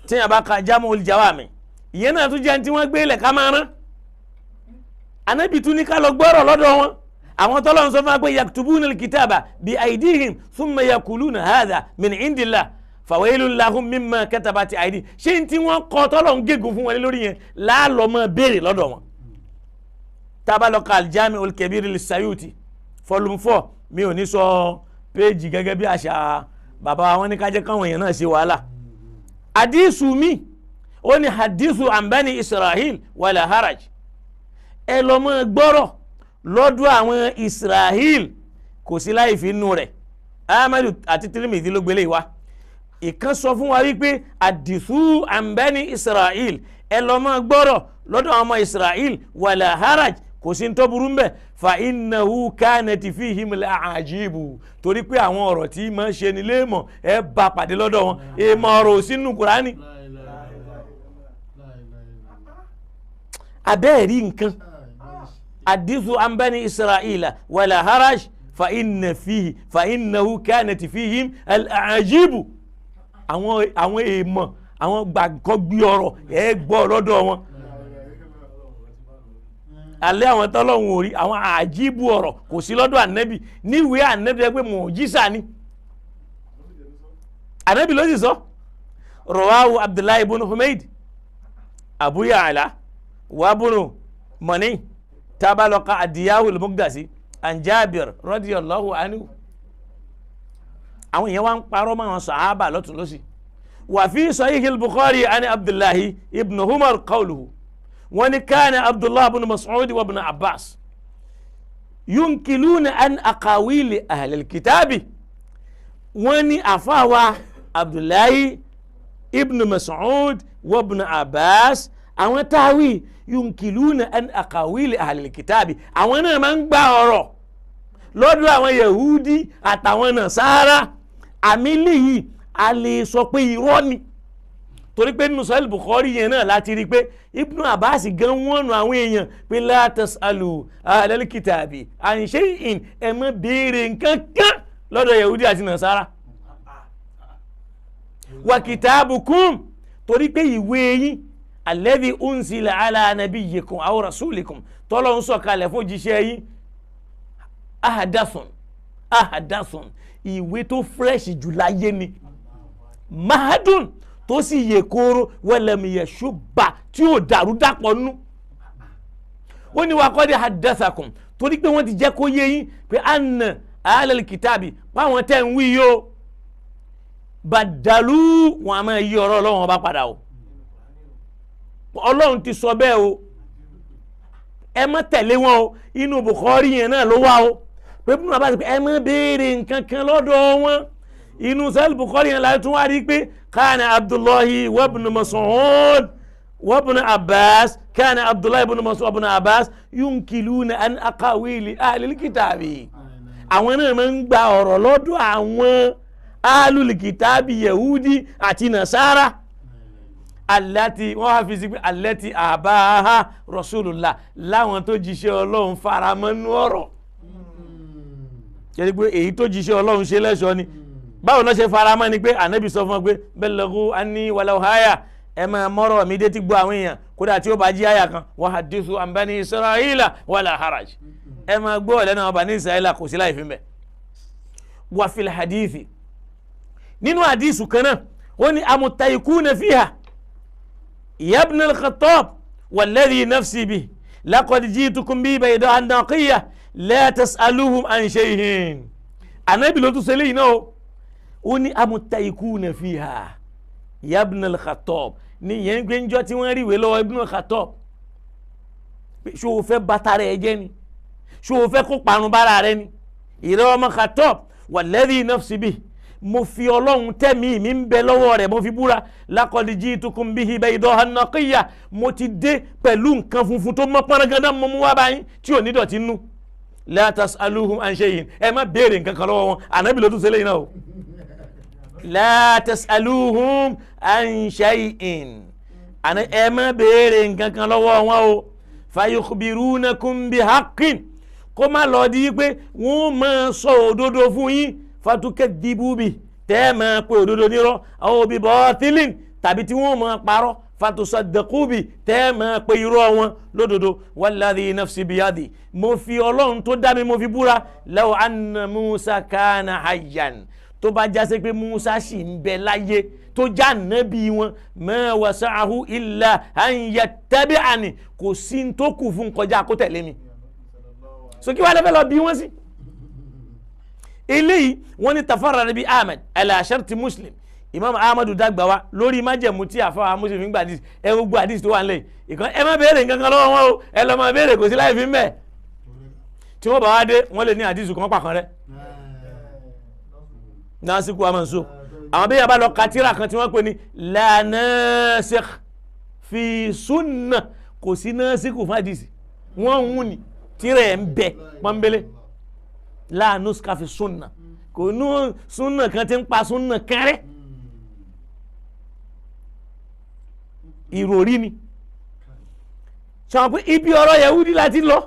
tí a bá ka Jam'ul Jawami ìyẹn náà tún jẹ́ ní tí wọ́n gbé lẹ̀ ká máa rán. Ànábì tún ní ká lọ gbọ́rọ̀ lọ́dọ̀ wọn. Àwọn tọ́lọ́ ń sọ fún wa pé yaktubuna al-kitaba bi aydihim thumma yaquluna hadha min indillah fawailun lahum mimma katabat aydihim. Ṣé ní tí wọ́n kọ́ tọ́lọ́ ń gégùn fún wọn lórí yẹn láàlọ́ mọ́ béèrè lọ́dọ̀ wọn. Tabaloka al-Jami'ul Kabir lis-Sayuti volume 4 mi ò ní sọ péjì gẹ́gẹ́ bí àṣà bàbá wọn ní kájẹ́ káwọn èèyàn náà ṣe wàhálà. Hadithu mi ó ní hadithu an bani Israel wala haraj. Ẹ lọ mọ́ gbọ́rọ̀ lọ́dọ̀ àwọn Israel, kò sí láì fi nù rẹ̀. Ahmadu àti Tirmidhi ló gbélé wa. Ìkan sọ fún wa wípé hadithu an bani Israel, ẹ lọ mọ́ gbọ́rọ̀ lọ́dọ̀ àwọn ọmọ Israel wala haraj, kò sí tó burú mbẹ. Fa innahu kanat fihim al-a'ajibu, torí pé àwọn ọ̀rọ̀ tí máa ń ṣe ni léèmọ̀ ẹ bá pàdé lọ́dọ̀ wọn. Èèmọ̀ ọ̀rọ̀ sínú Kùránì. Abẹ́ẹ̀rí nǹkan. Hadithu an bani Israila wala haraj fa innahu kanat fihim al-a'ajibu. Àwọn èèmọ̀, àwọn gbàgbọ́ gbé ọ̀rọ̀ ẹ gbọ́ lọ́dọ̀ wọn. Alẹ́ àwọn tọ́lọ́hun orí àwọn àjíbù ọ̀rọ̀ kò sí lọ́dọ̀ Ànábì. Níwèé Ànábì ẹ pé mùjísà ni. Ànábì ló sì sọ. Rawahu Abdullahi ibn Humayd, Abu Ya'la wa ibn Mani, Tabaloka Adiyahu al-Muqdasi an Jabir radiyallahu anhu. Àwọn èèyàn wá ń parọ́ mọ́ àwọn sàhábà lọ́tún lọ́sì. Wa fi Sahih al-Bukhari an Abdullahi ibn Umar qawluhu. Wani kana Abdullah ibn Mas'ud wa ibn Abbas yunkiluna an aqawili ahli al-kitabi. Wani afawa Abdullahi ibn Mas'ud wa ibn Abbas àwọn táwí yunkiluna an aqawili ahli al-kitabi. Àwọn náà máa ń gba ọ̀rọ̀ lọ́dọ̀ àwọn Yahudi àtàwọn Nasara. Àmì léyìí a lè sọ pé irọ́ ni, torí pé nínú Sahih Bukhari yẹn náà láti rí pé Ibn Abbas gan wọ́n nu àwọn èèyàn pé la tasalu ahlal kitabi an shay'in, ẹ má béèrè nǹkan kan lọ́dọ̀ Yahudi àti Nasara. Wa kitabukum, torí pé ìwé yín alladhi unsila ala nabiyyikum aw rasulikum tọ́lọ́ ń sọ̀kalẹ̀ fún jíṣẹ́ yín ahadathun, ìwé tó fresh jù láyé ni, mahadun, tó sì yè kóró walam yashubba, tí ó dàrú dàpọ̀ nú. Ó ní wa qad haddathakum, torí pé wọ́n ti jẹ́ kó yé yín pé anna ahlal kitabi báwọn tẹ́ ń wí yóò badalu, wọn a máa yí ọ̀rọ̀ Ọlọ́run bá padà o. Ọlọ́run ti sọ bẹ́ẹ̀ o, ẹ má tẹ̀lé wọn o. Inú Bukhari yẹn náà ló wá o pé bí wọn bá ti pé ẹ má béèrè nǹkan kan lọ́dọ̀ wọn. Inú Sahih Bukhari yẹn láti tún wá rí pé kana Abdullahi wa ibn Mas'ud wa ibn Abbas, kana Abdullahi ibn Mas'ud wa ibn Abbas yunkiluna an aqawili ahlil kitabi. Àwọn náà máa ń gba ọ̀rọ̀ lọ́dọ̀ àwọn ahlul kitabi Yahudi àti Nasara. Allati wọ́n wá fi sí pé allati abaha Rasulullah, láwọn tó jíṣẹ́ Ọlọ́run faramọ́nú ọ̀rọ̀. Kẹ́lí pé èyí tó jíṣẹ́ Ọlọ́run ṣe lẹ́ṣọ́ ni. Báwo náà ṣe faramọ́ ni pé Ànábì sọ fún ọ pé balaghu anni walau haya, ẹ máa mọ́rọ̀ mi dé ti gbọ́ àwọn èèyàn kódà tí ó bá jí àyà kan wa hadithu an bani israila wala haraj ẹ máa gbọ́ ọ̀lẹ́nu àwọn bani israila kò sí láì fi mbẹ́. wa fil hadithi nínú hadisu kan náà ó ní amutaikuna fiha ya ibn al-Khattab walladhi nafsi bihi laqad jitukum bi bayda'a naqiyya la tas'aluhum an shay'in. Ànábì ló tún ṣe léyìn náà ó ní amutaikuna fiha ya ibn al-Khattab ní yẹn gbé njọ́ tí wọ́n rí ìwé lọ́wọ́ ibn al-Khattab ṣé o fẹ́ bàtà rẹ̀ jẹ́ ni ṣé o fẹ́ kó parun bára rẹ ni ìrẹ́ ọmọ Khattab walladhi nafsi bihi mo fi ọlọ́run tẹ́mi mi ń bẹ lọ́wọ́ rẹ̀ mo fi búra laqad jitukum bihi bayda'a naqiyya mo ti dé pẹ̀lú nǹkan funfun tó mọ́ pọ́nrẹ́gàdá mo mú wá báyìí tí ò ní dọ̀tí nú la tas'aluhum an shay'in ẹ má béèrè nǹkan kan lọ́wọ́ wọn Ànábì ló tún ṣe lẹ́yìn náà o la tas'aluhum an shay'in ẹ má béèrè nǹkan kan lọ́wọ́ wọn o fayukhbirunakum bihaqqin kó má lọ di pé wọ́n máa sọ òdodo fún yín fatukadibu bi tẹ́ máa pe òdodo nírọ́ aw bi batilin tàbí tí wọ́n máa parọ́ fatusaddaqu bi tẹ́ máa pe irọ́ wọn lódodo walladhi nafsi biyadi mo fi ọlọ́run tó dá mi mo fi búra law anna Musa kana hayyan tó bá jásẹ́ pé Musa sì ń bẹ láyé tó já nábì wọn ma wasa'ahu illa an yattabi'ani kò sí tó kù fún kọjá kó tẹ̀lé mi so kí wàá lẹ́fẹ̀ẹ́ lọ bí wọ́n sí. eléyìí wọ́n ní tafarrada bí Ahmad ala sharti Muslim Imam Ahmadu dàgbà wa lórí májẹ̀mú tí àfọwọ́ Muslim fi ń gba àdìs ẹ gbogbo àdìs tó wà ń lẹ̀ ìkan ẹ má béèrè nǹkan kan lọ́wọ́ wọn o ẹ lọ́ máa béèrè kò sí láì fi ń bẹ̀ tí wọ́n bá wá dé wọ́n lè ní àdìs kan pàkan rẹ̀ nasiku amanso àwọn bẹ́ẹ̀ bá lọ katira kan tí wọ́n pè ní la nasikh fi sunna kò sí nasiku fún àdìs wọ́n ń wù ní tirẹ̀ ń bẹ pọ́nbélé la nuska fi sunna kò nú sunna kan tí ń pa sunna kẹrẹ ìròrí ni sọ pé ibi ọ̀rọ̀ Yahudi láti lọ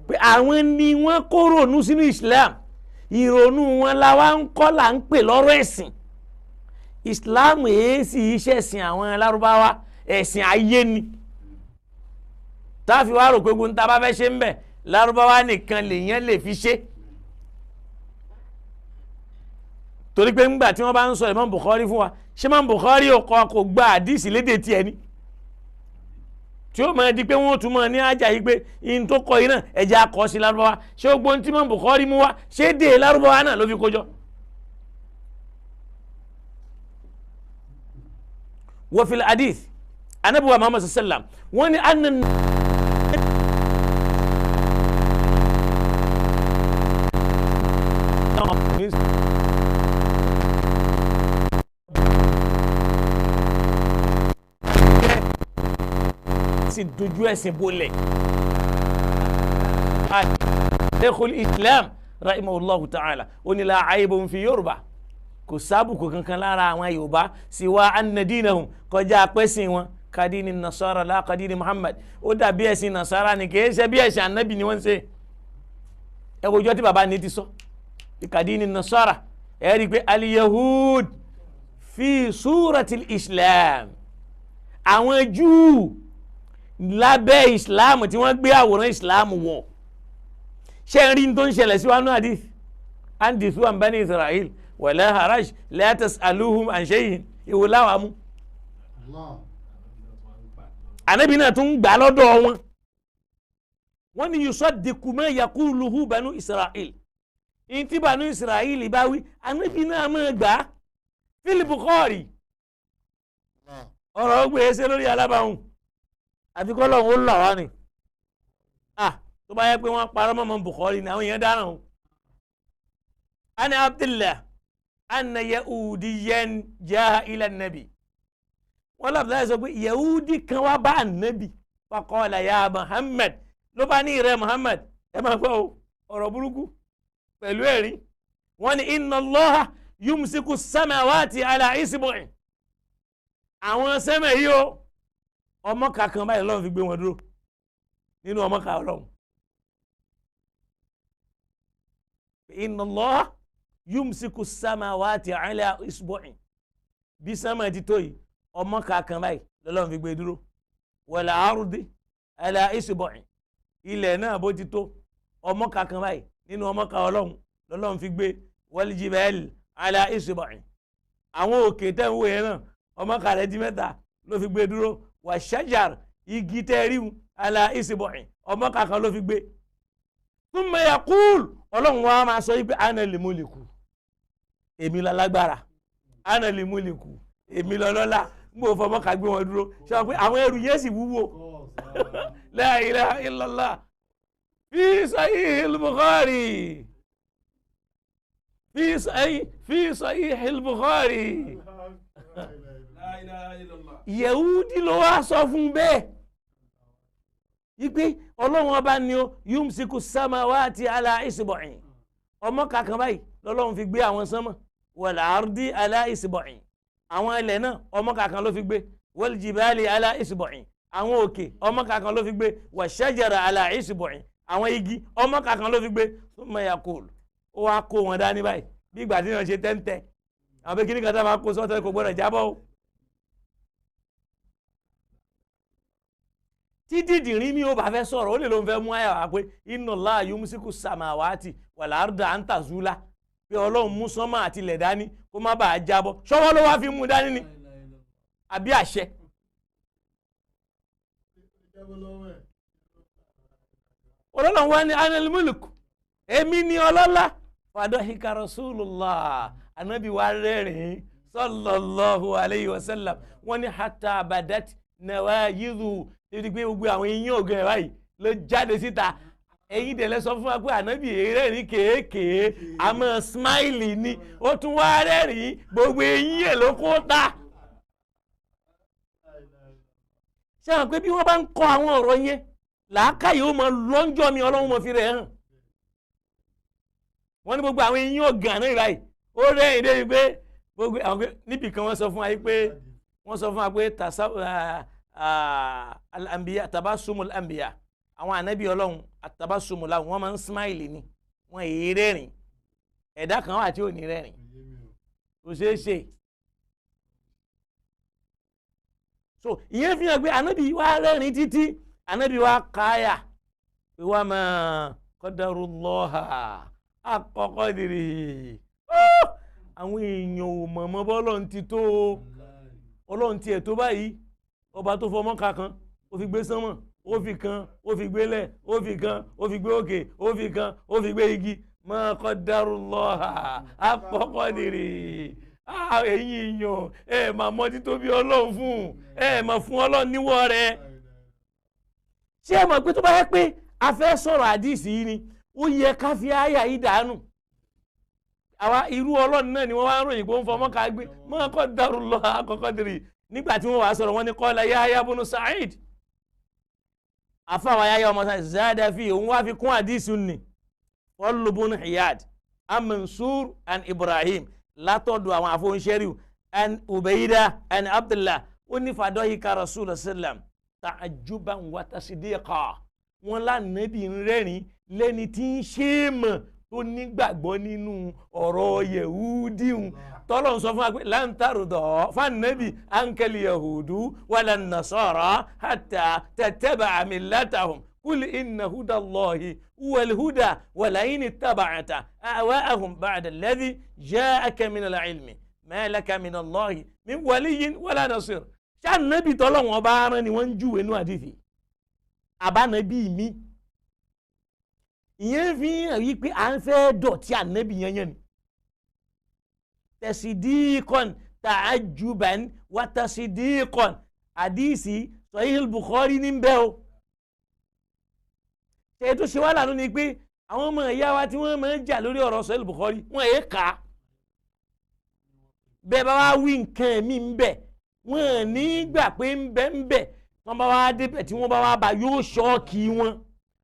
pé àwọn ni wọ́n kó ronú sínú Islam ìrònú wọn la wá ń kọ́ là ń pè lọ́rọ̀ ẹ̀sìn Islam èsì iṣẹ́ ẹ̀sìn àwọn Lárúbáwá ẹ̀sìn ayé ni táàfi wá rò pé gbogbo níta bá fẹ́ ṣe ń bẹ̀ Lárúbáwá nìkan lèèyàn lè fi ṣe torí pé ńgbà tí wọ́n bá ń sọ Imam Bukhari fún wa ṣé Imam Bukhari kò gba àdìsí lédè tiẹ̀ ni tí ó máa di pé wọ́n tún máa ní ajá yìí pé in tó kọ yìí náà ẹ̀jẹ̀ akọ sí Lárúbáwá ṣé ó gbóhùn tí Imam Bukhari mú wa ṣé dé Lárúbáwá náà ló fi kójọ. wa fil hadith Ànábì wa Muhammad sallam wọ́n ní anna sì dojú ẹ̀sìn bolẹ̀. Sheikhul Islam rahimahullahu ta'ala ó ní la aibun fi Yorùbá kò sábùkù kankan lára àwọn Yorùbá siwa anna dinahum kọjá pẹ́sìn wọn kadini nasara la kadini Muhammad ó dàbí ẹ̀sìn nasara ni kì í ṣe bí ẹ̀sìn anabi ni wọ́n ṣe ẹ wo ọjọ́ tí bàbá ní ti sọ kadini nasara ẹ rí i pé al-yahud fi suratil Islam àwọn Júù lábẹ́ Islam tí wọ́n gbé àwòrán Islam wọ̀ ṣé ń rí ní tó ń ṣẹlẹ̀ sí wa nínú hadith andithu an bani Israel wala haraj la tas'aluhum an shay'in ìwò láwàmú Ànábì náà tún gbà lọ́dọ̀ wọn wọ́n ní yusaddiqu ma yaquluhu banu Israel in tí banu Israel bá wí Ànábì náà máa gbà fil Bukhari ọ̀rọ̀ gbèsè lórí alábàáhùn àti kọ́lọ̀ ń lọ wá ni tó bá yẹ pé wọ́n parọ́ mọ́ Bukhari ni àwọn èèyàn dáràn o. ana Abdullah anna yahudiyan jaa ila nabi wọ́n lọ Abdullahi sọ pé yahudi kan wá bá nabi faqala ya Muhammad ló bá ní ìrẹ́ Muhammad ẹ máa gbọ́ ọ̀rọ̀ burúkú pẹ̀lú ẹ̀rí wọ́n ní inna Allaha yumsiku samawati ala isbu'in àwọn sẹ́mẹ̀ yìí o ọmọ kankan báyìí lọ́wọ́ fi gbé wọn dúró nínú ọmọ kan Ọlọ́run inna Allaha yumsiku samawati ala isbu'in bí sánmà ti tó yìí ọmọ kankan báyìí lọ́lọ́run fi gbé dúró wal ardi ala isbu'in ilẹ̀ náà bó ti tó ọmọ kankan báyìí nínú ọmọ kan ọlọ́run lọ́lọ́run fi gbé wal jibal ala isbu'in àwọn òkè tẹ́ ń wò yẹn náà ọmọ kan rẹ̀ di mẹ́ta ló fi gbé dúró wa shajar igi tẹ́ ríwu ala isbu'in ọmọ kankan ló fi gbé thumma yaqul ọlọ́run wa máa sọ yí pé ana li muliku èmi la lágbára ana li muliku èmi lọ́lọ́lá mo fọmọ ká gbé wọn dúró ṣe wọn pé àwọn ẹrù yẹn sì wúwo la ilaha illallah fi sahih al-Bukhari fi sahih al-Bukhari Yehudi ló wá sọ fún bẹ́ẹ̀ ipe ọlọ́run ọba ni ó yumsiku samawati ala isbu'in ọmọ kankan báyìí lọ́lọ́run fi gbé àwọn sánmọ̀ wal ardi ala isbu'in àwọn ilẹ̀ náà ọmọ kankan ló fi gbé wal jibali ala isbu'in àwọn òkè ọmọ kankan ló fi gbé wa shajara ala isbu'in àwọn igi ọmọ kankan ló fi gbé thumma yaqul ó wá kó wọn dání báyìí bí ìgbà tí wọ́n ṣe tẹ́ńtẹ́ àwọn pé kíní kan tá máa kó sọ́tẹ́ kò gbọ́dọ̀ jábọ́ o. tí dídìrín mi ò bá fẹ́ sọ̀rọ̀ ó lè ló ń fẹ́ mú àyà wá pé inna Allaha yumsiku samawati wal arda an tazula pé ọlọ́run mú sánmà àti ilẹ̀ dání kó má bàa jábọ́ ṣọwọ́ ló wá fi mú dání ni àbí àṣẹ. ọlọ́run wá ní anal mulk èmi ni ọlọ́lá fadahika rasulullah anabi wa rẹ́rìn sallallahu alayhi wa sallam wọ́n ní hatta badat nawayidhu níbi pé gbogbo àwọn eyín ọ̀gán ẹ̀ báyìí ló jáde síta ẹ̀yin dẹ̀lẹ́ sọ fún wa pé ànábì rẹ́rìn kéékèé àmọ́ smiley ni ó tún wá rẹ́rìn gbogbo eyín ẹ̀ ló kó ta. ṣé àwọn pé bí wọ́n bá ń kọ́ àwọn ọ̀rọ̀ yẹn làákàyè ó mọ lọ́njọ́ mi ọlọ́run mọ fi rẹ̀ hàn. wọ́n ní gbogbo àwọn eyín ọ̀gán náà báyìí ó rẹ́rìn débi pé gbogbo àwọn níbì kan wọ́n sọ fún wa pé al-anbiya tabasumul anbiya àwọn ànábì ọlọ́run àtabasumul àwọn wọ́n máa ń smile ni wọ́n èyí rẹ́rìn ẹ̀dá kan wà tí ò ní rẹ́rìn kò ṣeé ṣe. so ìyẹn fi hàn pé ànábì wa rẹ́rìn títí ànábì wa káyà pé wa ma qadarullaha haqqa qadrihi àwọn èèyàn ò mọ̀mọ́ bọ́lọ́run ti tó ọlọ́run ti ẹ̀ tó báyìí ọba tó fọmọ kankan ó fi gbé sánmọ̀ ó fi kan ó fi gbélẹ̀ ó fi kan ó fi gbé òkè ó fi kan ó fi gbé igi ma qaddarullaha haqqa qadrihi ẹ̀yin èèyàn ẹ máa mọ títóbi ọlọ́run fún ẹ máa fún ọlọ́run níwọ̀ rẹ̀. ṣé ẹ mọ̀ pé tó bá yẹ pé a fẹ́ sọ̀rọ̀ àdìsí yìí ni ó yẹ ká fi àyà yìí dànù àwa irú ọlọ́run náà ni wọ́n wá ń ròyìn pé ó ń fọmọ́ ká gbé ma qaddarullaha haqqa qadrihi nígbà tí wọ́n wá sọ̀rọ̀ wọ́n ní qala Yahya ibn Sa'id àfàwà Yahya ọmọ Sa'id zada fi òun wá fi kún àdìsí ni Fadl ibn Iyad an Mansur an Ibrahim látọ̀dọ̀ àwọn àfọ̀nṣẹ́rìw an Ubayda an Abdullah ó ní fadahika Rasulullah sallam ta'ajjuban wa tasdiqa wọn lánàbí rẹ́rìn lẹ́ni tí ń ṣe é mọ̀ tó nígbàgbọ́ nínú ọ̀rọ̀ Yehudi tọ́lọ̀ ń sọ fún wa pé láǹtàrúdọ̀ fánàbí ankẹ́lì Yahudu wala nasara hatta tattaba'a millatahum قل إن هدى الله هو الهدى ولئن اتبعت أهواءهم بعد الذي جاءك من العلم ما لك من الله من ولي ولا نصير ṣé ànábì tọ́lọ́wọ́n bá rán ni wọ́n ń júwe nú àdìsí àbánábì mi ìyẹn fi hàn yí pé à ń fẹ́ dọ̀tí ànábì yẹn ni tẹ̀sídìíkọ̀n tààjùbàn wà tẹ̀sídìíkọ̀n àdìsí Sahih al-Bukhari ní bẹ́ẹ̀ o. ṣe tó ṣe wá lànà ni pé àwọn ọmọ ìyá wa tí wọ́n máa ń jà lórí ọ̀rọ̀ Sahih Bukhari wọ́n èé kà á bẹ́ẹ̀ bá wá wí nǹkan ẹ̀mí ń bẹ̀ wọ́n ní gbà pé ń bẹ̀ wọ́n bá wá débẹ̀ tí wọ́n bá wá bá yóò ṣọ́ọ̀kì wọn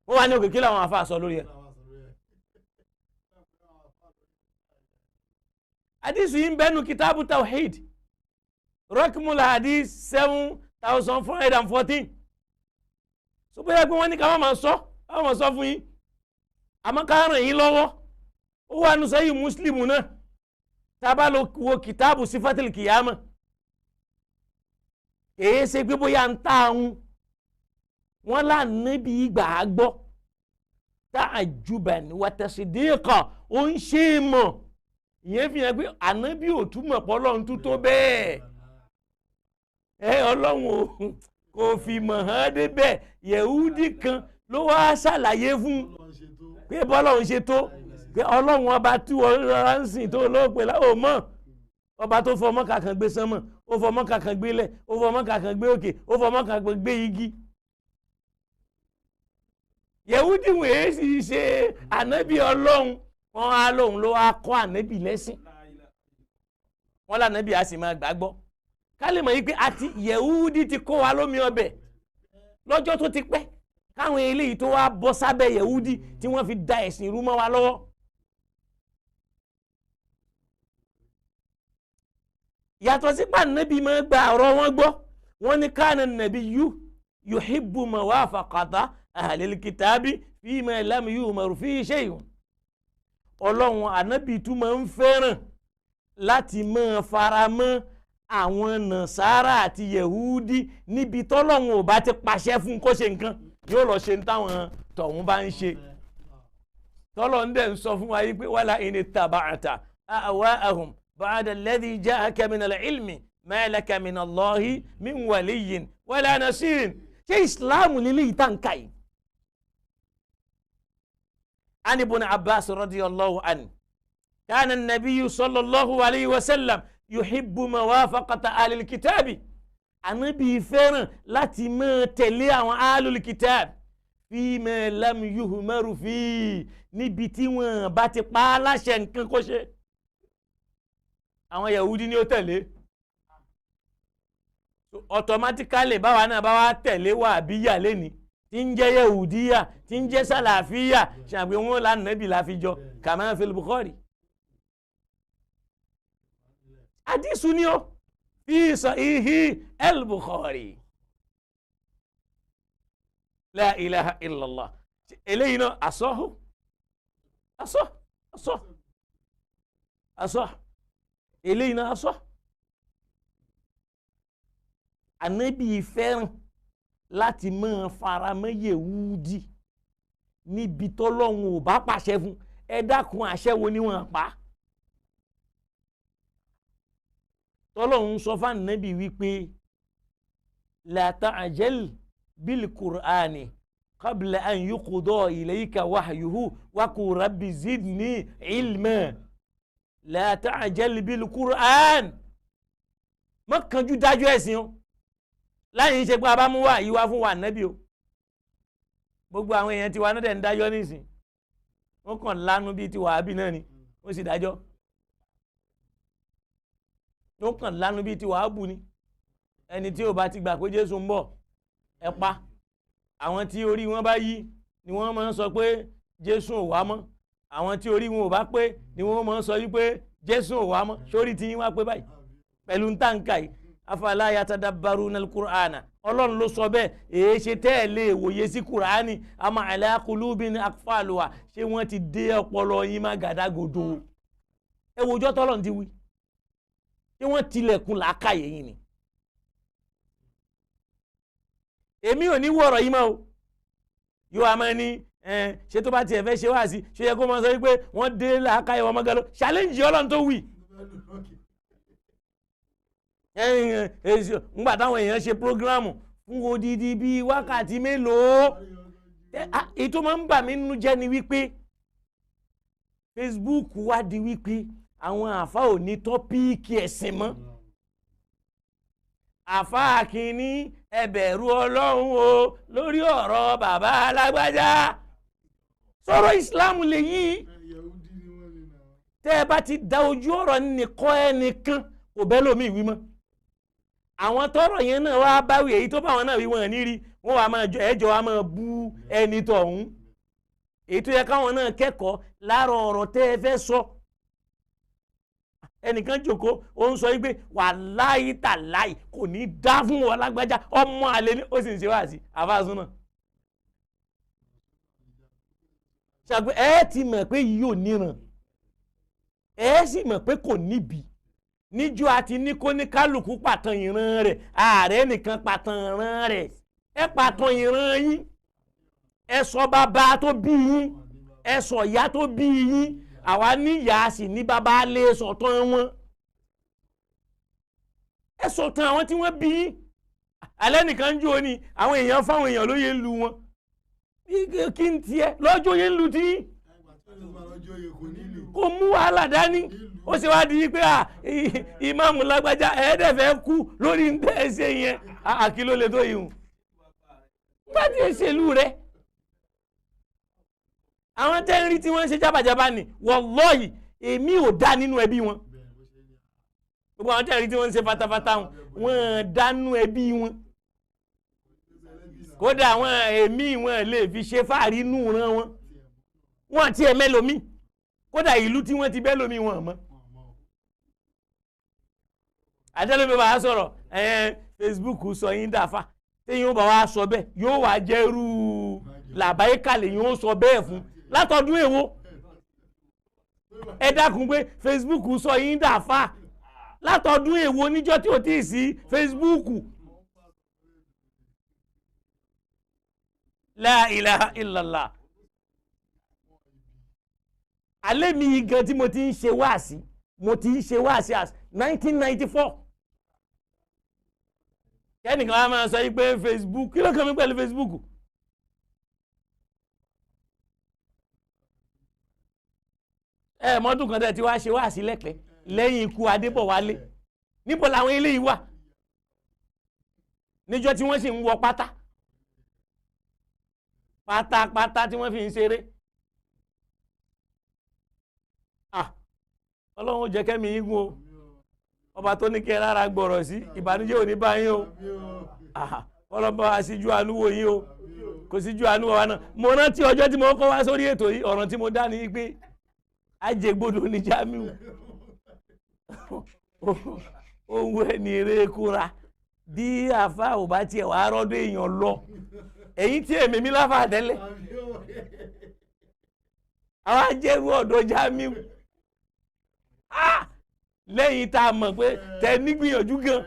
wọ́n wá ní òkè kí làwọn afa sọ lórí ẹ̀. hadith yìí ń bẹ́nu kitabu tawhid rọ́kìmùlà hadith 7414 so bóyá pé wọ́n ní ká má máa sọ àwọn ọmọ sọ fún yín àmọ́ ká ràn yín lọ́wọ́ ó wà nù sẹ́yìn Muslim náà tá a bá lọ wo kìtáàbù sífàtìlì kìyàmà èyí ṣe pé bóyá ń tà ń wọ́n lànàbí ìgbà gbọ́ ta'ajjuban wa tasdiqan ó ń ṣe é mọ̀ ìyẹn fi hàn pé ànábì ò túmọ̀ pọ̀ ọlọ́run tó bẹ́ẹ̀ ọlọ́run kò fi mọ̀ hàn débẹ̀ yẹ̀húdí kan ló wá ṣàlàyé fún pé bọ́lọ́run ṣe tó pé ọlọ́run ọba tí wọ́n rọra ń sìn tó lóòpè láwọn ò mọ̀ ọba tó fọmọ kàkàn gbé sánmọ̀ ó fọmọ kàkàn gbé lẹ̀ ó fọmọ kàkàn gbé òkè ó fọmọ kàkàn gbé igi yẹ̀húdí wọ̀nyí sì ṣe ànábì ọlọ́run wọn á lóun ló wá kọ́ ànábì lẹ́sìn wọn lànábì á sì máa gbàgbọ́ ká lè mọ̀ yí pé àti yẹ̀húdí ti kó wa lómi ọbẹ̀ lọ́jọ́ tó ti pẹ́ káwọn eléyìí tó wá bọ́ sábẹ́ yẹ̀húdí tí wọ́n fi da ẹ̀sìn rú mọ́ wa lọ́wọ́. yàtọ̀ sí pa ànábì máa gba ọ̀rọ̀ wọn gbọ́ wọn ní káàní nàbí yuhibbu mawafaqata ahlil kitabi fima lam yu'maru fi shay'un ọlọ́run ànábì tún máa ń fẹ́ràn láti máa fara mọ́ àwọn nàṣàrà àti yẹ̀húdí níbi tọ́lọ́run ò bá ti pàṣẹ fún kó ṣe nǹkan yóò lọ ṣe táwọn tọ̀hún bá ń ṣe tọ́lọ́run dẹ̀ ń sọ fún wa yìí pé wala in ittaba'ta ahwa'ahum ba'da alladhi ja'aka minal ilmi ma laka minallahi min waliyyin wala nasirin ṣé ìsìláàmù nílé ìtànkà yìí. عن ابن عباس رضي الله عنه كان النبي صلى الله عليه وسلم يحب موافقة أهل الكتاب النبي فعلا لا تما تلي أهل الكتاب فيما لم يهمر فيه نبتي وباتي بالا شنكن كوشي àwọn Yahudi ni ó tẹ̀lé automatically báwa náà bá wá tẹ̀lé wàhábíyà lẹ́ni tí ń jẹ́ Yahudiya tí ń jẹ́ Salafiya ṣàgbé wọn lánàá nàbì láfijọ kama fil Bukhari. Hadisu ni ó fi sahihi al-Bukhari. La ilaha illallah. Eléyìí náà asọ́ eléyìí náà asọ́. Ànábì fẹ́ràn láti máa faramọ́ Yẹ̀húdí níbi tọ́lọ́run ò bá pàṣẹ fún ẹ dákun àṣẹ wo ni wọ́n pa. tọ́lọ́run sọ fún Ànábì wípé la ta'jal bil Qur'ani qabla an yuqda ilayka wahyuhu wa qul rabbi zidni ilma la ta'jal bil Qur'an má kánjú dájú ẹ̀sìn o láyé ń ṣe pé abámú wà yí wá fún wa nẹ́bí o gbogbo àwọn èèyàn tiwa náà dẹ̀ ń dájọ́ nísìn wọ́n kàn lánú bíi ti wàhábì náà ni ó sì dájọ́ wọ́n kàn lánú bíi ti wàhábù ni ẹni tí ò bá ti gbà pé Jésù ń bọ̀ ẹ pa àwọn tí orí wọn bá yí ni wọ́n máa ń sọ pé Jésù ò wá mọ́ àwọn tí orí wọn ò bá pé ni wọ́n máa ń sọ wípé Jésù ò wá mọ́ sórí tí yín wá pé báyìí pẹ̀lú ń tàǹkà yìí afala yatadabbaruna al-Qur'ana ọlọ́run ló sọ bẹ́ẹ̀ èyí ṣe tẹ́ẹ̀lé ìwòye sí kùránì ama ala qulubin aqfaluha ṣé wọ́n ti dé ọpọlọ yín má gàdágodo ẹ wòjọ́ tọ́lọ̀ ti wí ṣé wọ́n tilẹ̀kùn làákàyè yín ni. èmi ò ní wọ̀rọ̀ yìí mọ́ o yóò àmọ́ ní ṣé tó bá tiẹ̀ fẹ́ ṣe wá sí ṣé yẹ kó máa sọ wípé wọ́n dé làákàyè wọn mọ́gàló challenge ọlọ́run tó wí. ngbà táwọn èèyàn ṣe prógrámù fún odidi bíi wákàtí mélòó ètò máa ń bà mí nínú jẹ́ ni wípé Facebook wá di wípé àwọn àfa ò ní tọ́píìkì ẹ̀sìn mọ́ àfa kìíní ẹ bẹ̀rù Ọlọ́run o lórí ọ̀rọ̀ bàbá alágbájá sọ̀rọ̀ Islam lè yí tẹ́ ẹ bá ti da ojú ọ̀rọ̀ nìkan ẹnìkan kò bẹ́ẹ̀ lómi ìwí mọ́ àwọn tọrọ yẹn náà wá báwí èyí tó bá wọn náà wí wọn ní rí wọn wà máa ẹjọ́ wa máa bú ẹni tọ̀hún èyí tó yẹ káwọn náà kẹ́kọ̀ọ́ láàárọ̀ ọ̀rọ̀ tẹ́ ẹ fẹ́ sọ ẹnìkan jòkó ó ń sọ wípé wàláhì tàláhì kò ní dá fún wọn lágbájá ọmọ àlè ní ó sì ń ṣe wá sí àfáàsùn náà ṣàgbé ẹ ti mọ̀ pé yìí ò níran ẹ sì mọ̀ pé kò níbi níjọ́ àti ní kó ní kálukú pàtàn ìran rẹ̀ ààrẹ nìkan pàtàn ìran rẹ̀ ẹ pàtàn ìran yín ẹ sọ bàbá tó bí yín ẹ sọ ìyá tó bí yín àwa níyà sì ní bàbá lè sọ̀tàn wọn ẹ sọ̀tàn àwọn tí wọ́n bí yín alẹ́ nìkan ń jó ni àwọn èèyàn fáwọn èèyàn lóye ń lu wọn kí n tiẹ̀ lọ́jọ́ yẹn ń lu tí kò mú wàhálà dání ó ṣe wá di pé ìmáàmù lágbájá ẹ̀ẹ́dẹ̀fẹ́ kú lórí ń tẹ́ ẹsẹ̀ yẹn àkìló lè tó yìí hùn bá ti ṣèlú rẹ̀ àwọn tẹ́rí tí wọ́n ń ṣe jábàjábá ni wallahi èmi ò dá nínú ẹbí wọn gbogbo àwọn tẹ́rí tí wọ́n ń ṣe fatafata wọn dá nínú ẹbí wọn kódà àwọn èmi wọn lè fi ṣe fáàrí nù ran wọn àti ẹ̀mẹ́lòmí kódà ìlú tí wọ́n ti bẹ́ lómi wọn mọ́ àtẹ́lómi bá wá sọ̀rọ̀ Facebook sọ yín dàfà téyìn bá wá sọ bẹ́ẹ̀ yóò wá jẹ́rú làbáyé kalẹ̀ yóò sọ bẹ́ẹ̀ fún látọdún èwo ẹ dákun pé Facebook sọ yín dàfà látọdún èwo níjọ́ tí ò tí ì sí Facebook la ilaha illallah alẹ́ mi gan tí mo ti ń ṣe wáàsí as 1994 kẹ́nìkan wá máa sọ yí pé Facebook kí ló kàn mí pẹ̀lú Facebook mọ́dún kan tẹ́ ti wá ṣe wáàsí lẹ́pẹ́ lẹ́yìn ikú Adébọ̀wálé níbo làwọn eléyìí wà níjọ́ tí wọ́n sì ń wọ pátápátá tí wọ́n fi ń ṣeré ọlọ́run ó jẹ́ kẹ́mi igun o ọba tó ní kẹ́ rárá gbọ́rọ̀ sí ìbànújẹ́ ò ní bá yín o ọlọ́ba àṣíjú àánú wò yín o kò síjú àánú wa náà mo rántí ọjọ́ tí mo kọ́ wá sórí ètò yìí ọ̀ràn tí mo dá ní pé ajégbodò ní Jamiu ohun ẹni eré kúra bí àfa ò bá tiẹ̀ wá rọ́dọ̀ èèyàn lọ èyí tí èmi mi láfa tẹ́lẹ̀ àwọn ajẹ́rú ọ̀dọ̀ Jamiu lẹ́yìn tá a mọ̀ pé tẹ nígbìyànjú gan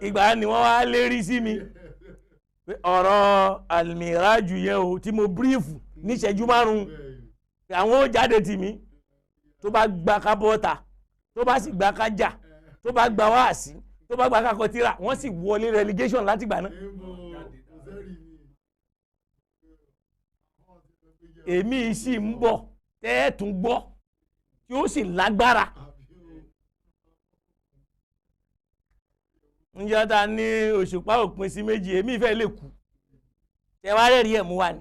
ìgbà ni wọ́n wá lérí sí mi pé ọ̀rọ̀ almiraju yẹn o tí mo bírífù níṣẹ́jú márùn-ún àwọn ó jáde tì mí tó bá gba ká bọ́ta tó bá sì gba ká jà tó bá gba wáàsí tó bá gba ká kọtíra wọ́n sì wọlé relegation láti gbà náà. èmi sì ń bọ̀ tẹ́ẹ̀tún gbọ́ tí ó sì lágbára. ǹjẹ́ ta ní òṣùpá òpin sí méjì èmi ìfẹ́ lè kú tẹ́wàá rẹ̀ rí ẹ̀ mú wa ni.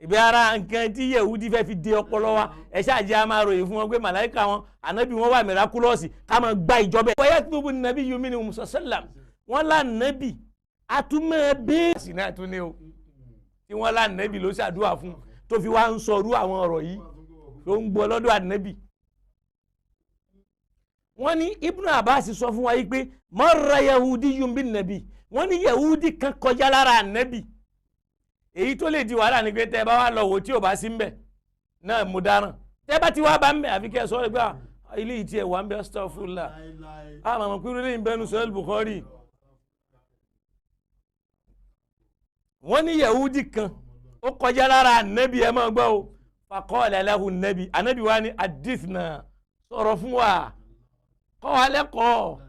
ìbí ara nǹkan tí Yẹhudi fẹ́ fi dé ọpọlọ wa ẹ ṣáàjẹ́ a máa ròyìn fún wọn pé màláìka wọn ànábì wọn wà mìrákúlọ́ọ̀sì ká máa gba ìjọba ẹ̀. wọ́n yẹ kí gbogbo nàbí yomi ni musa sallam wọ́n lá nàbì àtúmọ̀ bẹ́ẹ̀ sì náà tún ní o tí wọ́n lá nàbì ló ṣàdúrà fún tó fi wá ń sọrú àwọn ọ̀rọ̀ yìí tó ń gbọ́ lọ́dọ̀ ànábì. wọ́n ní Ibn Abbas sọ fún wa yìí pé marra yahudiyyun bin nabi wọ́n ní Yẹhudi kan kọjá lára ànábì èyí tó lè di wàhálà ní pé tẹ́ bá wà lọ wò tí ò bá sí ń bẹ̀ náà mo dáràn tẹ́ bá ti wá bá ń bẹ̀ àfi kẹ́ ẹ sọ pé ilé yìí tiẹ̀ wà ń bẹ̀ astaghfirullah àmọ́ pé ilé yìí bẹ́nu Sahih Bukhari. wọ́n ní Yẹhudi kan ó kọjá lára ànábì ẹ̀ máa gbọ́ o faqala lahu ànábì ànábì wa ní hadithna sọ̀rọ̀ fún wa kọ́ wa lẹ́kọ̀ọ́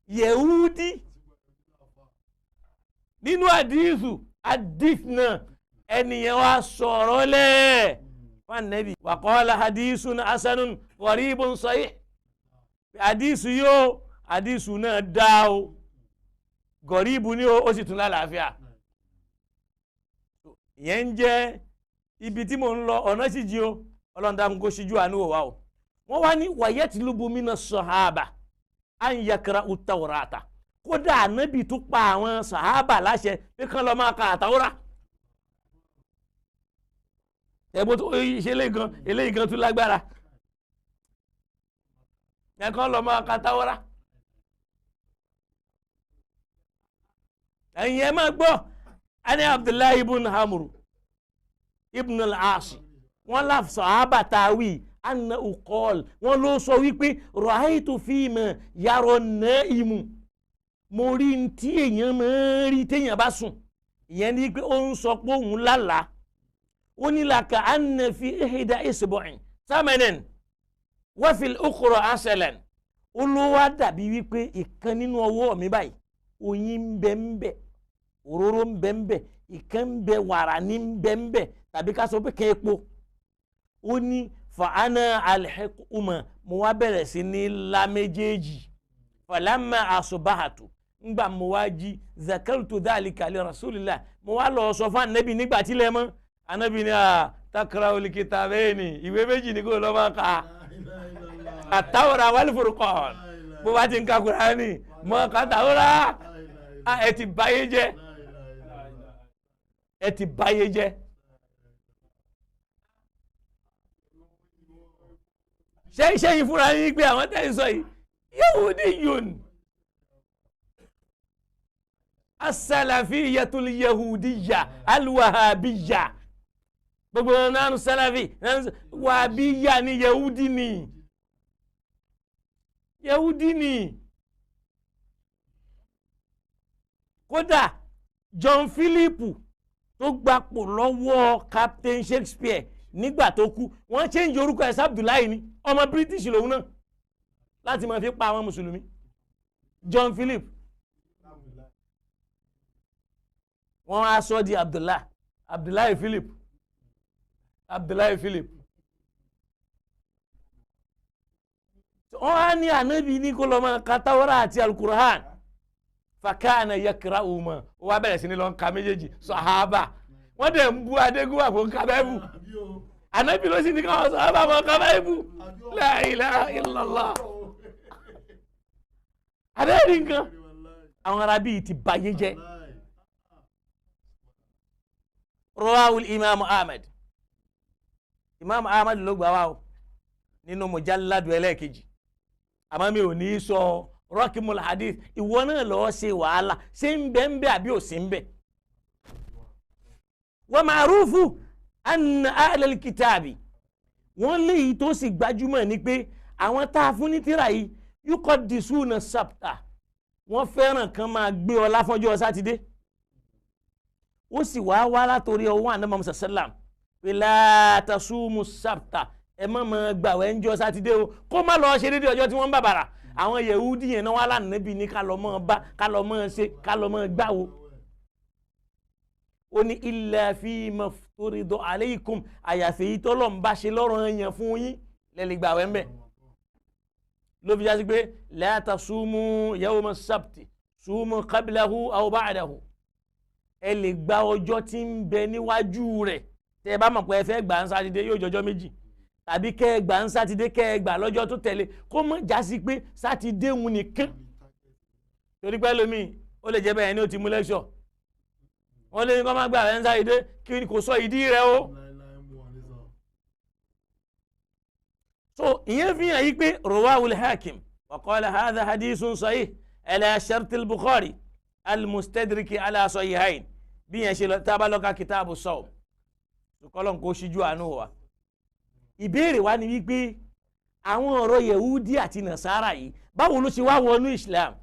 Yẹhudi nínú hadithna ẹnìyẹn wa sọ̀rọ̀ lẹ̀ fún ànábì wa qala hadithun hasanun gharibun sahih hadithu yóò hadithu náà dá o gọ̀ríbù ní ó sì tún lálàáfíà. ìyẹn ń jẹ́ ibi tí mo ń lọ ọ̀nà sì jí o ọlọ́ndàmú kó ṣíjú àánú wò wá o. wọ́n wá ní wayatlubu mina sahaba an yakra'u tawrata kódà ànábì tún pa àwọn sahaba láṣẹ pé kán lọ máa ka àtàwọ́rà. ẹ̀bùn tó ṣe eléyìí gan tún lágbára ẹ̀kan lọ máa ka àtàwọ́rà. ẹ̀yin ẹ máa gbọ́ ani Abdullahi ibn Amru ibn al-As wọ́n lá sàhábà táwí anna uqol wọ́n ló sọ wípé ra'aytu fima yara an-na'imu mo rí tí èèyàn máa rí téèyàn bá sùn ìyẹn ní pé ó ń sọ pé òun lálàá ó ní laka anna fi ihda isbu'in samanan wa fil ukhra asalan ó ló wá dàbí wípé ìkan nínú ọwọ́ mi báyìí oyin ń bẹ ń bẹ òróró ń bẹ ń bẹ ìkan ń bẹ wàrà ní ń bẹ ń bẹ tàbí ká sọ pé kẹ́ epo ó ní fa ana alhiquma mo wá bẹ̀rẹ̀ sí ní la méjèèjì falamma asbahatu ngbà mo wá jí zakartu dhalika li rasulillah mo wá lọ sọ fún anabi nígbà tí lẹ mọ́ anabi ní takra'ul kitabaini ìwé méjì ní kó lọ máa kà at-tawra wal furqan bó bá ti ń ka Kùránì mọ́ ká Tawra ẹ ti báyé jẹ́ ẹ ti báyé jẹ́ ṣe yìí fúnra yín pé àwọn tẹ́ ń sọ yìí Yahudiyyun as-salafiyyatul yahudiyya al-wahabiyya gbogbo nánú salafi wàhábíyà ni Yahudi ni kódà John Philip tó gbapò lọ́wọ́ Captain Shakespeare nígbà tó kú wọ́n change orúkọ ẹ̀ sí Abdullahi ni ọmọ British lòun náà láti máa fi pa àwọn mùsùlùmí John Philip wọ́n á sọ di Abdullahi Philip wọ́n á ní ànábì ní kó lọ máa ka Tawra àti Al-Qur'an fakana yakra'u ma ó wá bẹ̀rẹ̀ sí ní lọ ń ka méjèèjì sàhábà wọ́n dẹ̀ ń bú adégún àpò ń ka Báíbù ànábì ló sì ní káwọn sàhábà máa ka Báíbù la ilaha illallah àdéhìí nǹkan àwọn arábí ti báyé jẹ́ rawahul imam Ahmad ló gbà wá o nínú mujalladu ẹlẹ́ẹ̀kejì àmọ́ mi ò ní sọ rọ́kìmùl hadith ìwọ náà lọ́ọ́ ṣe wàhálà ṣé ń bẹ ń bẹ àbí ò sí ń bẹ. wa ma'rufu anna ahlal kitabi wọ́n léyìí tó sì gbajúmọ̀ ni pé àwọn tá a fún ní tírà yìí yuqaddisuna sabta wọ́n fẹ́ràn kan máa gbé ọlá fọ́jọ́ sátidé ó sì wá látòrí ọwọ́ àná Muhammad sallam pé la tasumu sabta ẹ má máa gbààwẹ̀ ńjọ́ sátidé o kó má lọ ṣe dédé ọjọ́ tí wọ́n ń bàbàrà àwọn Yahudi yẹn náà wà lánàá níbi ní ká lọ mọ́ bá ká lọ mọ́ ṣe ká lọ mọ́ gbàwó ó ní illa fi mafturidu alaykum àyàfi yìí tọ́lọ̀ ń bá ṣe lọ́rọ̀ yẹn fún yín lẹ́lẹ́ gbààwẹ̀ ńbẹ̀ ló fi jásí pé la tasumu yawma sabti sumu qablahu aw ba'dahu ẹ lè gba ọjọ́ tí ń bẹ níwájú rẹ̀ tẹ́ ẹ bá mọ̀ pé ẹ fẹ́ gbà ń sátidé yóò jọjọ́ méjì tàbí kẹ́ ẹ gbà ń sátidé kẹ́ ẹ gbà lọ́jọ́ tó tẹ̀lé kó mọ̀ jásí pé sátidé ń nìkan torí pé lómi ó lè jẹ́ bẹ́ẹ̀ ni ó ti mú lẹ́ṣọ̀ wọ́n lé ní kó má gbà ń sátidé kí kò sọ ìdí rẹ̀ o. so ìyẹn fi hàn yí pé rawahul hakim wa qala hadha hadithun sahih ala shart al-bukhari al-mustadrik ala sahihayn bí yẹn ṣe tábàlọ́ka kitabu sawm kọ́lọ́n kó ṣíjú àánú wa. ìbéèrè wa ni wípé àwọn ọ̀rọ̀ Yehudi àti Nasara yìí báwo ló ṣe wá wọnú Islam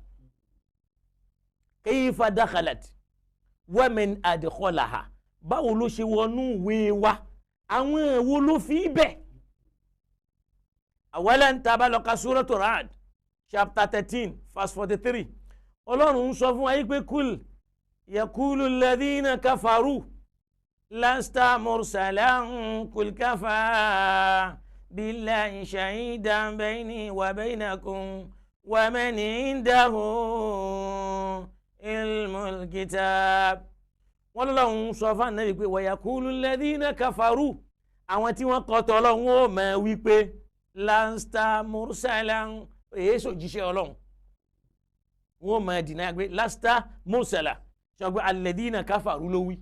kayfa dakhalat wa man adkhalaha báwo ló ṣe wọnú ìwé wa àwọn èwo ló fi bẹ̀. awalan tábàlọ́ka suratu Ra'd chapter 13 verse 43 ọlọ́run ń sọ fún wa yìí pé kul yakulu alladhina kafaru lasta mursalan kul kafa billahi shahidan bayni wa baynakum wa man indahu ilmul kitab. wọ́n lọ́lọ́run sọ fún ànábì pé wa yakulu alladhina kafaru àwọn tí wọ́n kọ́ tọ́ ọlọ́run ó mọ̀ wípé lasta mursalan èyí sòjíṣẹ́ ọlọ́run wọ́n máa dìnnà pé lasta mursala ṣọgbọ́n alladhina kafaru ló wí.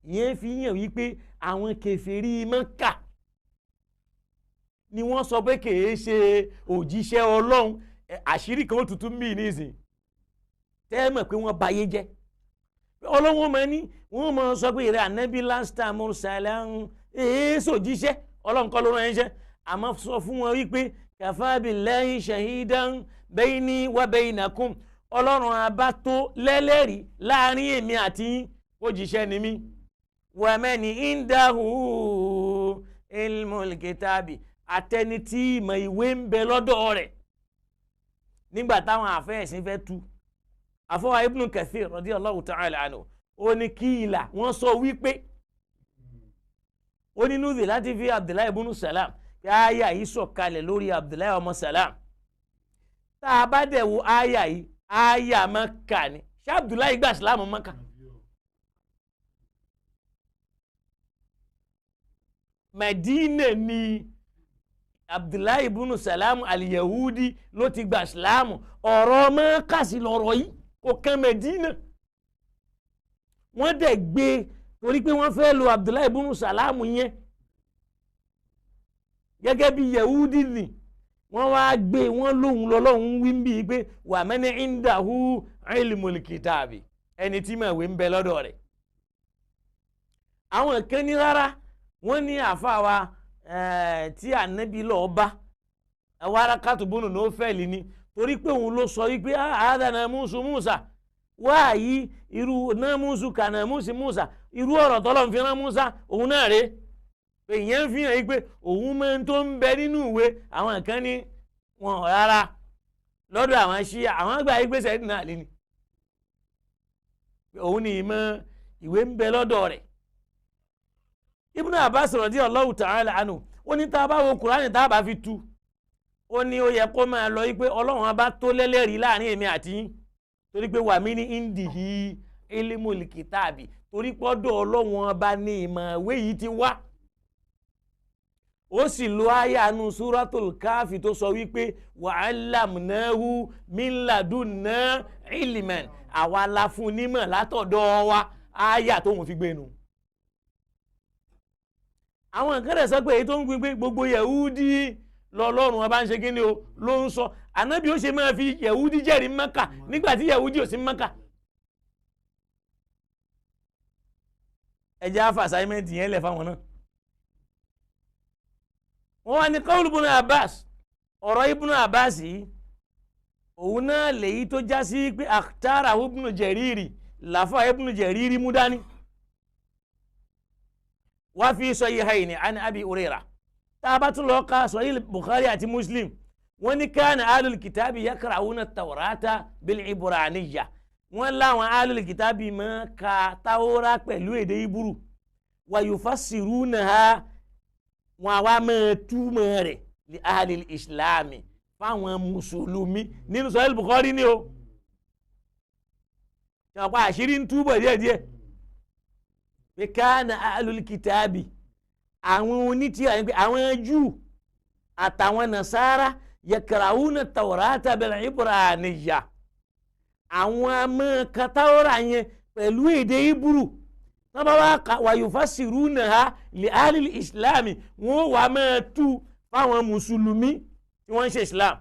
ìyẹn fi hàn wípé àwọn kèfèrí Mákà ni wọ́n sọ pé kèé ṣe òjíṣẹ́ ọlọ́run àṣírí kan ó tuntun mí nísìn tẹ́ ẹ mọ̀ pé wọ́n bayé jẹ́ ọlọ́wọ́n máa ní wọ́n máa sọ pé ìrẹ́ ànábì lásìtà mursalan èso jíṣẹ́ ọlọ́run kọ́ ló rán ẹ̀ṣẹ́ àmọ́ sọ fún wọn wípé kafa billahi shahidan bayni wa baynakum ọlọ́run abá tó lẹ́lẹ́rìí láàrin èmi àti yín ó jíṣẹ́ ni mí wa man indahu ilmul kitabi àtẹni tí ìmọ̀ ìwé ń bẹ lọ́dọ̀ rẹ̀ nígbà táwọn àfẹ́ẹ̀sìn fẹ́ tú àfọwà Ibn Kathir radiyallahu ta'ala anhu ó ní kí ìlà wọ́n sọ wípé ó ní núdì láti fi Abdullahi ibn Salam kí àyà yìí sọ̀kalẹ̀ lórí Abdullahi ọmọ Salam tá a bá dẹ̀ wo àyà yìí àyà Mákà ni ṣé Abdullahi gba ìsìlámù Mákà Medina ni Abdullahi ibn Salam al-Yahudi ló ti gba ìsìlámù ọ̀rọ̀ Mákà sí lọ́rọ̀ yìí kò kan Medina wọ́n dẹ̀ gbé torí pé wọ́n fẹ́ lo Abdullahi ibn Salam yẹn gẹ́gẹ́ bí Yahudi ni wọ́n wá gbé wọ́n lóhun lọ́lọ́hun wí ń bí pé wa man indahu ilmul kitabi ẹni tí mà wé ń bẹ lọ́dọ̀ rẹ̀ àwọn kan ní rárá wọ́n ní àfáwa tí ànábì lọ́ọ́ bá Warakatu bunu Nawfal ni torí pé òun ló sọ wípé àádá namusu Musa wáyí irú namusu ka namusi Musa irú ọ̀rọ̀ tọ́lọ̀ ń fi rán Musa òun náà rèé pé ìyẹn fi hàn yí pé òun máa ń tó ń bẹ nínú ìwé àwọn kan ní wọn rárá lọ́dọ̀ àwọn Ṣíà àwọn àgbà yí pé Sayyidina Ali ni òun ni ìmọ̀ ìwé ń bẹ lọ́dọ̀ rẹ̀ Ibn Abbas radiyallahu ta'ala anhu ó ní tá a bá wo Kùránì tá a bá fi tú ó ní ó yẹ kó máa lọ wípé ọlọ́run bá tó lẹ́lẹ́rìí láàrin èmi àti yín torí pé wà mí ní indihi ilmul kitabi torí pọ́dọ̀ ọlọ́run ọba ní ìmọ̀ ìwé yìí ti wá ó sì lo àyànú suratul káfí tó sọ wípé wa allamnahu min ladunna ilman àwa la fún nímọ̀ látọ̀dọ̀ wa àyà tóun fi gbénu àwọn nǹkan rẹ̀ sọ pé èyí tó ń gbé gbogbo Yahudi lọ́lọ́run ọba ń ṣe kí ni o ló ń sọ ànábì ó ṣe máa fi Yahudi jẹ́rìí Mákà nígbà tí Yahudi ò sí Mákà ẹjẹ́ àfà assignment yẹn lẹ̀ fáwọn náà wọ́n wá ní qawl Ibn Abbas ọ̀rọ̀ Ibn Abbas yìí òun náà lèyí tó já sí pé akhtarahu Ibn Jariri làfà Ibn Jariri mú dání wá fi Sahihayni an Abi Hurairah tá a bá tún lọ ka Sahih Bukhari àti Muslim wọ́n ní kana alul kitabi yakra'una Tawrata bil Ibraniyya wọ́n láwọn alul kitabi máa ka Tawra pẹ̀lú èdè Híbúrù wa yufassirunaha wọn àwa máa túmọ̀ rẹ̀ li ahlil Islami fáwọn mùsùlùmí nínú Sahih Bukhari ni o ṣàpá àṣírí ń túbọ̀ díẹ̀díẹ̀ pé kana alul kitabi àwọn onítìrà ní pé àwọn Júù àtàwọn Nasara yakra'una Tawrata bil Ibraniyya àwọn amẹ́ka Tawra yẹn pẹ̀lú èdè Híbúrù wọ́n bá wá wa yufassirunaha li ahlil Islami wọ́n wà máa tú fáwọn mùsùlùmí tí wọ́n ń ṣe Islam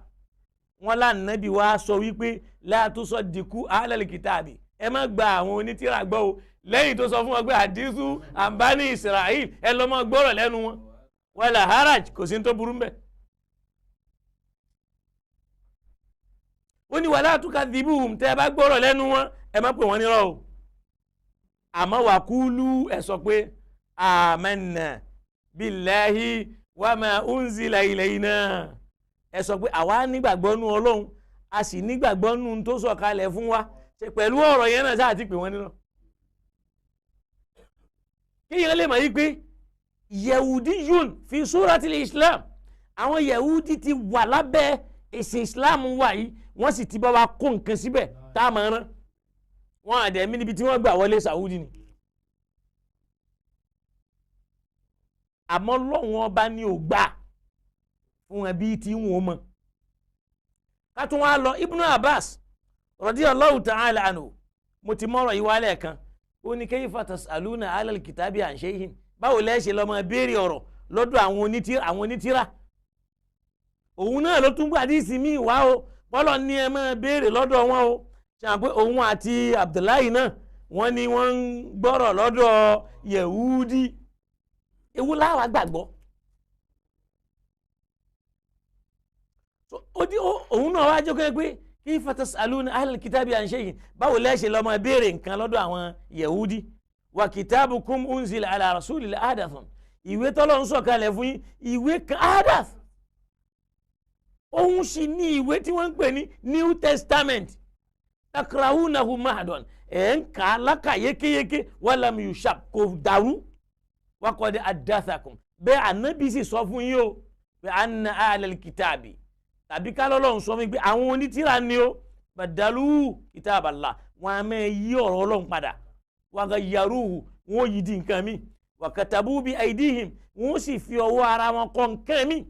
wọ́n lánàbí wá sọ wípé la tusaddiqu ahlal kitabi ẹ má gba àwọn onítìrà gbọ́ o lẹ́yìn tó sọ fún wọn pé àdísù àǹbáni Israel ẹ lọ mọ́ gbọ́rọ̀ lẹ́nu wọn wala haraj kò sí tó burú mbẹ́. ó ní wala tukadhibuhum tẹ́ ẹ bá gbọ́rọ̀ lẹ́nu wọn ẹ má pè wọ́n nírọ́ o àmọ́ waqulu ẹ sọ pé amanna billahi wa ma unzila ilayna ẹ sọ pé àwa nígbàgbọ́ nú Ọlọ́run a sì nígbàgbọ́ nú tó sọ̀kalẹ̀ fún wa pẹ̀lú ọ̀rọ̀ yẹn náà sáà ti pè wọ́n nírọ́. kíyàn lè mọ̀ yí pé Yahudi yun fi suratil Islam àwọn Yahudi ti wà lábẹ́ ẹ̀sìn Islam wà yìí wọ́n sì ti bá wa kó nǹkan síbẹ̀ tá a máa rán wọn àdẹ̀mí níbi tí wọ́n gbà wọlé Saudi ni àmọ́ lọ́wọ́n ọba ni ò gbà fún ẹbí tí wọ́n mọ̀ ká tún wá lọ Ibn Abbas radiyallahu ta'ala anhu mo ti mọ́rọ̀ yìí wálẹ̀ kan ó ní kayfa tas'aluna alal kitabi an shay'in báwo lẹ́ ṣe lọ́mọ béèrè ọ̀rọ̀ lọ́dọ̀ àwọn onítìrà òun náà ló tún gbàdí ìsinmi ìwá o bọ́lọ̀ ní ẹ máa béèrè lọ́dọ̀ wọn o ṣe hàn pé òun àti Abdullahi náà wọ́n ní wọ́n ń gbọ́rọ̀ lọ́dọ̀ Yẹ̀húdí ewu láwa gbàgbọ́. òun náà wá jókòó pé kí fatasaluna ahlal kitabi an shay'in báwo lẹ́ṣẹ̀ lọ́mọ béèrè nǹkan lọ́dọ̀ àwọn Yẹ̀húdí wa kitabukum unzila ala rasulil ahdathun ìwé tọ́lọ́ ń sọ̀kalẹ̀ fún yín ìwé kan ahdath òun sì ní ìwé tí wọ́n ń pè ní New Testament takrahunahu mahadon ẹ̀ ń kà á lákà yékéyéké walam yushab kò dàrú wa qad addathakum bẹ́ẹ̀ ànábì sì sọ fún yín o pé anna ahlal kitabi tàbí kálọ́lọ́ ń sọ fún mi pé àwọn onítìrà ni ó badalu kitaballah wọn a máa yí ọ̀rọ̀ Ọlọ́run padà wa gayyaruhu wọn ò yí di nǹkan mi wa katabu bi aidihim wọn sì fi ọwọ́ ara wọn kọ nǹkan mi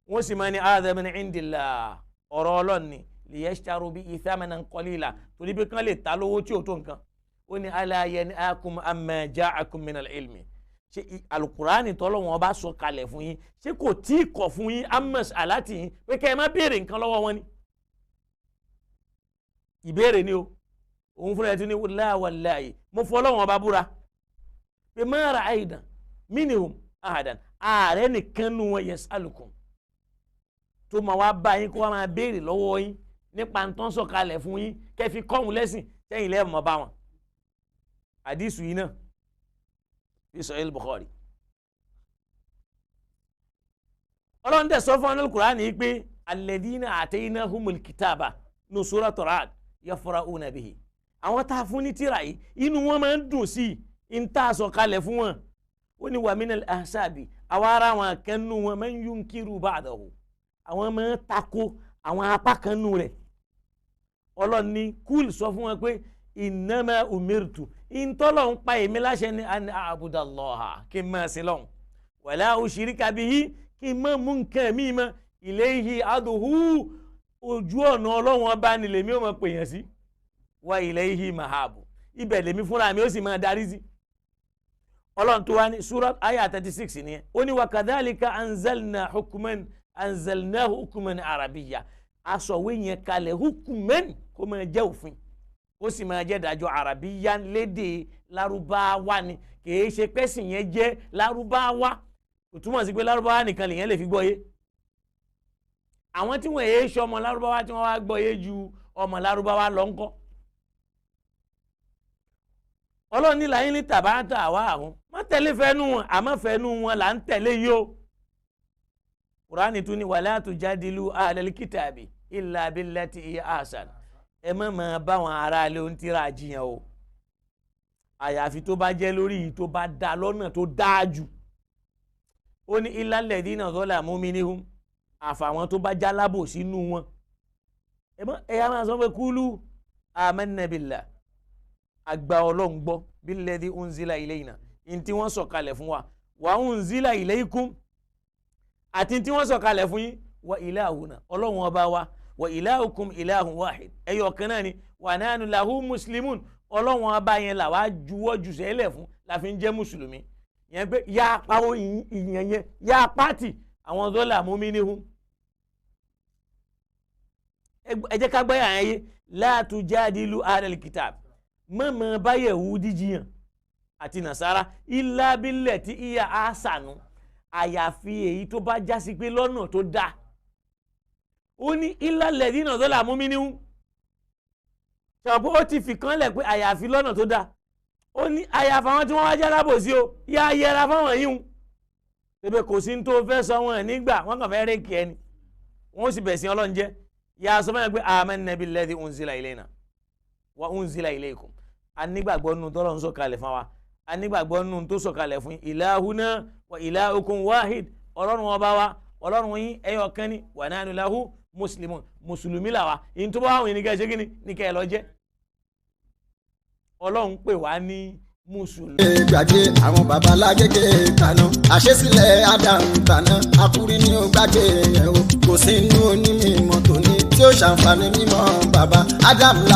wọn sì máa ní hadha min indillah ọ̀rọ̀ Ọlọ́run ni liyashtaru bi thamanan qalila torí pé kán lè ta lówó tí ò tó nǹkan ó ní ala yanhaakum amma ja'akum min al-ilmi ṣe alukurani tọ́lọ́ wọn bá sọ kalẹ̀ fún yín ṣé kò tí ì kọ̀ fún yín amos aláti yín pé kẹ́ ẹ má béèrè nǹkan lọ́wọ́ wọn ni ìbéèrè ni o òun fúnra ẹ̀ tún ní wallahi mo fọlọ́ wọn bá búra pé ma ra'ayna minhum ahadan ààrẹ nìkan nu wọn yas'alukum tó máa wá bá yín kó wá máa béèrè lọ́wọ́ yín nípa ntọ́ sọ kalẹ̀ fún yín kẹ́ fi kọ́hún lẹ́sìn sẹ́yìn lẹ́ẹ̀ mọ́ bá wọn àdìsù yìí náà fi Sahih Bukhari. Ọlọ́run dẹ̀ sọ fún ọ́nà Al-Qur'ani pé alladhina ataynahumul kitaba ní Suratul Ra'd yafra'una bihi àwọn tá a fún ní tírà yìí inú wọn máa ń dùn sí i ń tà sọ kalẹ̀ fún wọn ó ní wa minal ahsabi àwọn ará wọn kan nù wọn man yunkiru ba'dahu àwọn máa ń tako àwọn apá kan nù rẹ̀ Ọlọ́run ní kúl sọ fún wọn pé innama umirtu ìntọ́lọ̀ ń pa èmi láṣẹ ní an a'budallaha kí n máa sin lọ́hùn wala ushrika bihi kí n máa mú nǹkan mi mọ́ ilayhi ad'u ojú ọ̀nà Ọlọ́run ọba ni lèmi ò mọ̀ pè yàn sí wa ilayhi mahabu ibẹ̀ lèmi fúnra mi ó sì máa darí sí. Ọlọ́run tó wá ní surat ayah 36 nìyẹn ó ní wa kadhalika anzalnahu hukman arabiyya aṣọ̀wé yẹn kalẹ̀ hukman kó máa jẹ́ òfin ó sì máa jẹ́ dájọ́ àràbíyá lédè lárúbáwá ni kìí ṣe pẹ́sìn yẹn jẹ́ lárúbáwá kò túmọ̀ sí pé lárúbáwá nìkan lèyẹn lè fi gbọ́ yé àwọn tí wọ́n yé ṣe ọmọ lárúbáwá tí wọ́n wá gbọ́ yé ju ọmọ lárúbáwá lọ ńkọ́ Ọlọ́run ní láyé ní tàbátà àwa àwọn má tẹ̀lé fẹ́nu wọn àmọ́ fẹ́nu wọn là ń tẹ̀lé yìí o Kùránì tún ní wala tujadilu ahlal kitabi illa billati hiya ahsan ẹ má máa bá wọn ará ilé ohun tíra jiyàn o àyàfi tó bá jẹ́ lórí yìí tó bá dá lọ́nà tó dáa jù ó ní illal ladhina zalamu minhum àfàwọn tó bá jálábò sínú wọn ẹ yá máa sọ pé kúlú amanna billah àgbà Ọlọ́run gbọ́ billadhi unzila ilayna in tí wọ́n sọ̀kalẹ̀ fún wa wa unzila ilaykum àti tí wọ́n sọ̀kalẹ̀ fún yín wa ilahuna Ọlọ́run ọba wa ilahukum ilahun wahid ẹyọ kan náà ni wa nahnu lahu muslimun Ọlọ́run ọba yẹn là wá juwọ́ jù sẹ́lẹ̀ fún la fi ń jẹ́ mùsùlùmí yẹn pé yá apá ìyẹn yẹn yá apá tì àwọn zalamu minhum ẹ jẹ́ ká gbáyà yẹn yé la tujadilu ahlal kitab mọ̀mọ́ bá Yẹhudi jiyàn àti Nasara illa billati hiya ahsanu àyàfi èyí tó bá jásí pé lọ́nà tó dáa ó ní illal ladhina zalamu minhum ṣàbọ̀ ó ti fi kan lẹ̀ pé àyàfi lọ́nà tó dáa ó ní àyàfi àwọn tí wọ́n wá jẹ́ alábòsí o yá yẹra fáwọn yìí ń ṣebí kò sí ní tó fẹ́ sọ wọn nígbà wọn kàn fẹ́ rékì ẹni wọn sì bẹ̀sìn Ọlọ́run jẹ́ yà sọ fún mi pé amanna billadhi unzila ilayna wa unzila ilaykum anígbàgbọ́ nù tọ́lọ́ ń sọ̀kalẹ̀ fún wa anígbàgbọ́ nù tó sọ̀kalẹ̀ fún ilahuna wa ilahukum wahid Ọlọ́run ọba wa Ọlọ́run yín ẹyọ kan ni wa nahnu lahu muslimun mùsùlùmí làwa ìyẹn tó bá wà wọn ní kẹ́ ṣe kí ni ní kẹ́ ẹ lọ jẹ́ Ọlọ́run pè wá ní mùsùlùmí. gbàgbé àwọn babalágége tàná àṣesílẹ̀ Ádámù tàná àkúrí ní ó gbàgbé yẹn o kò sí inú onímọ̀ tòní tí ó ṣàǹfààní mímọ́ bàbá Ádámù.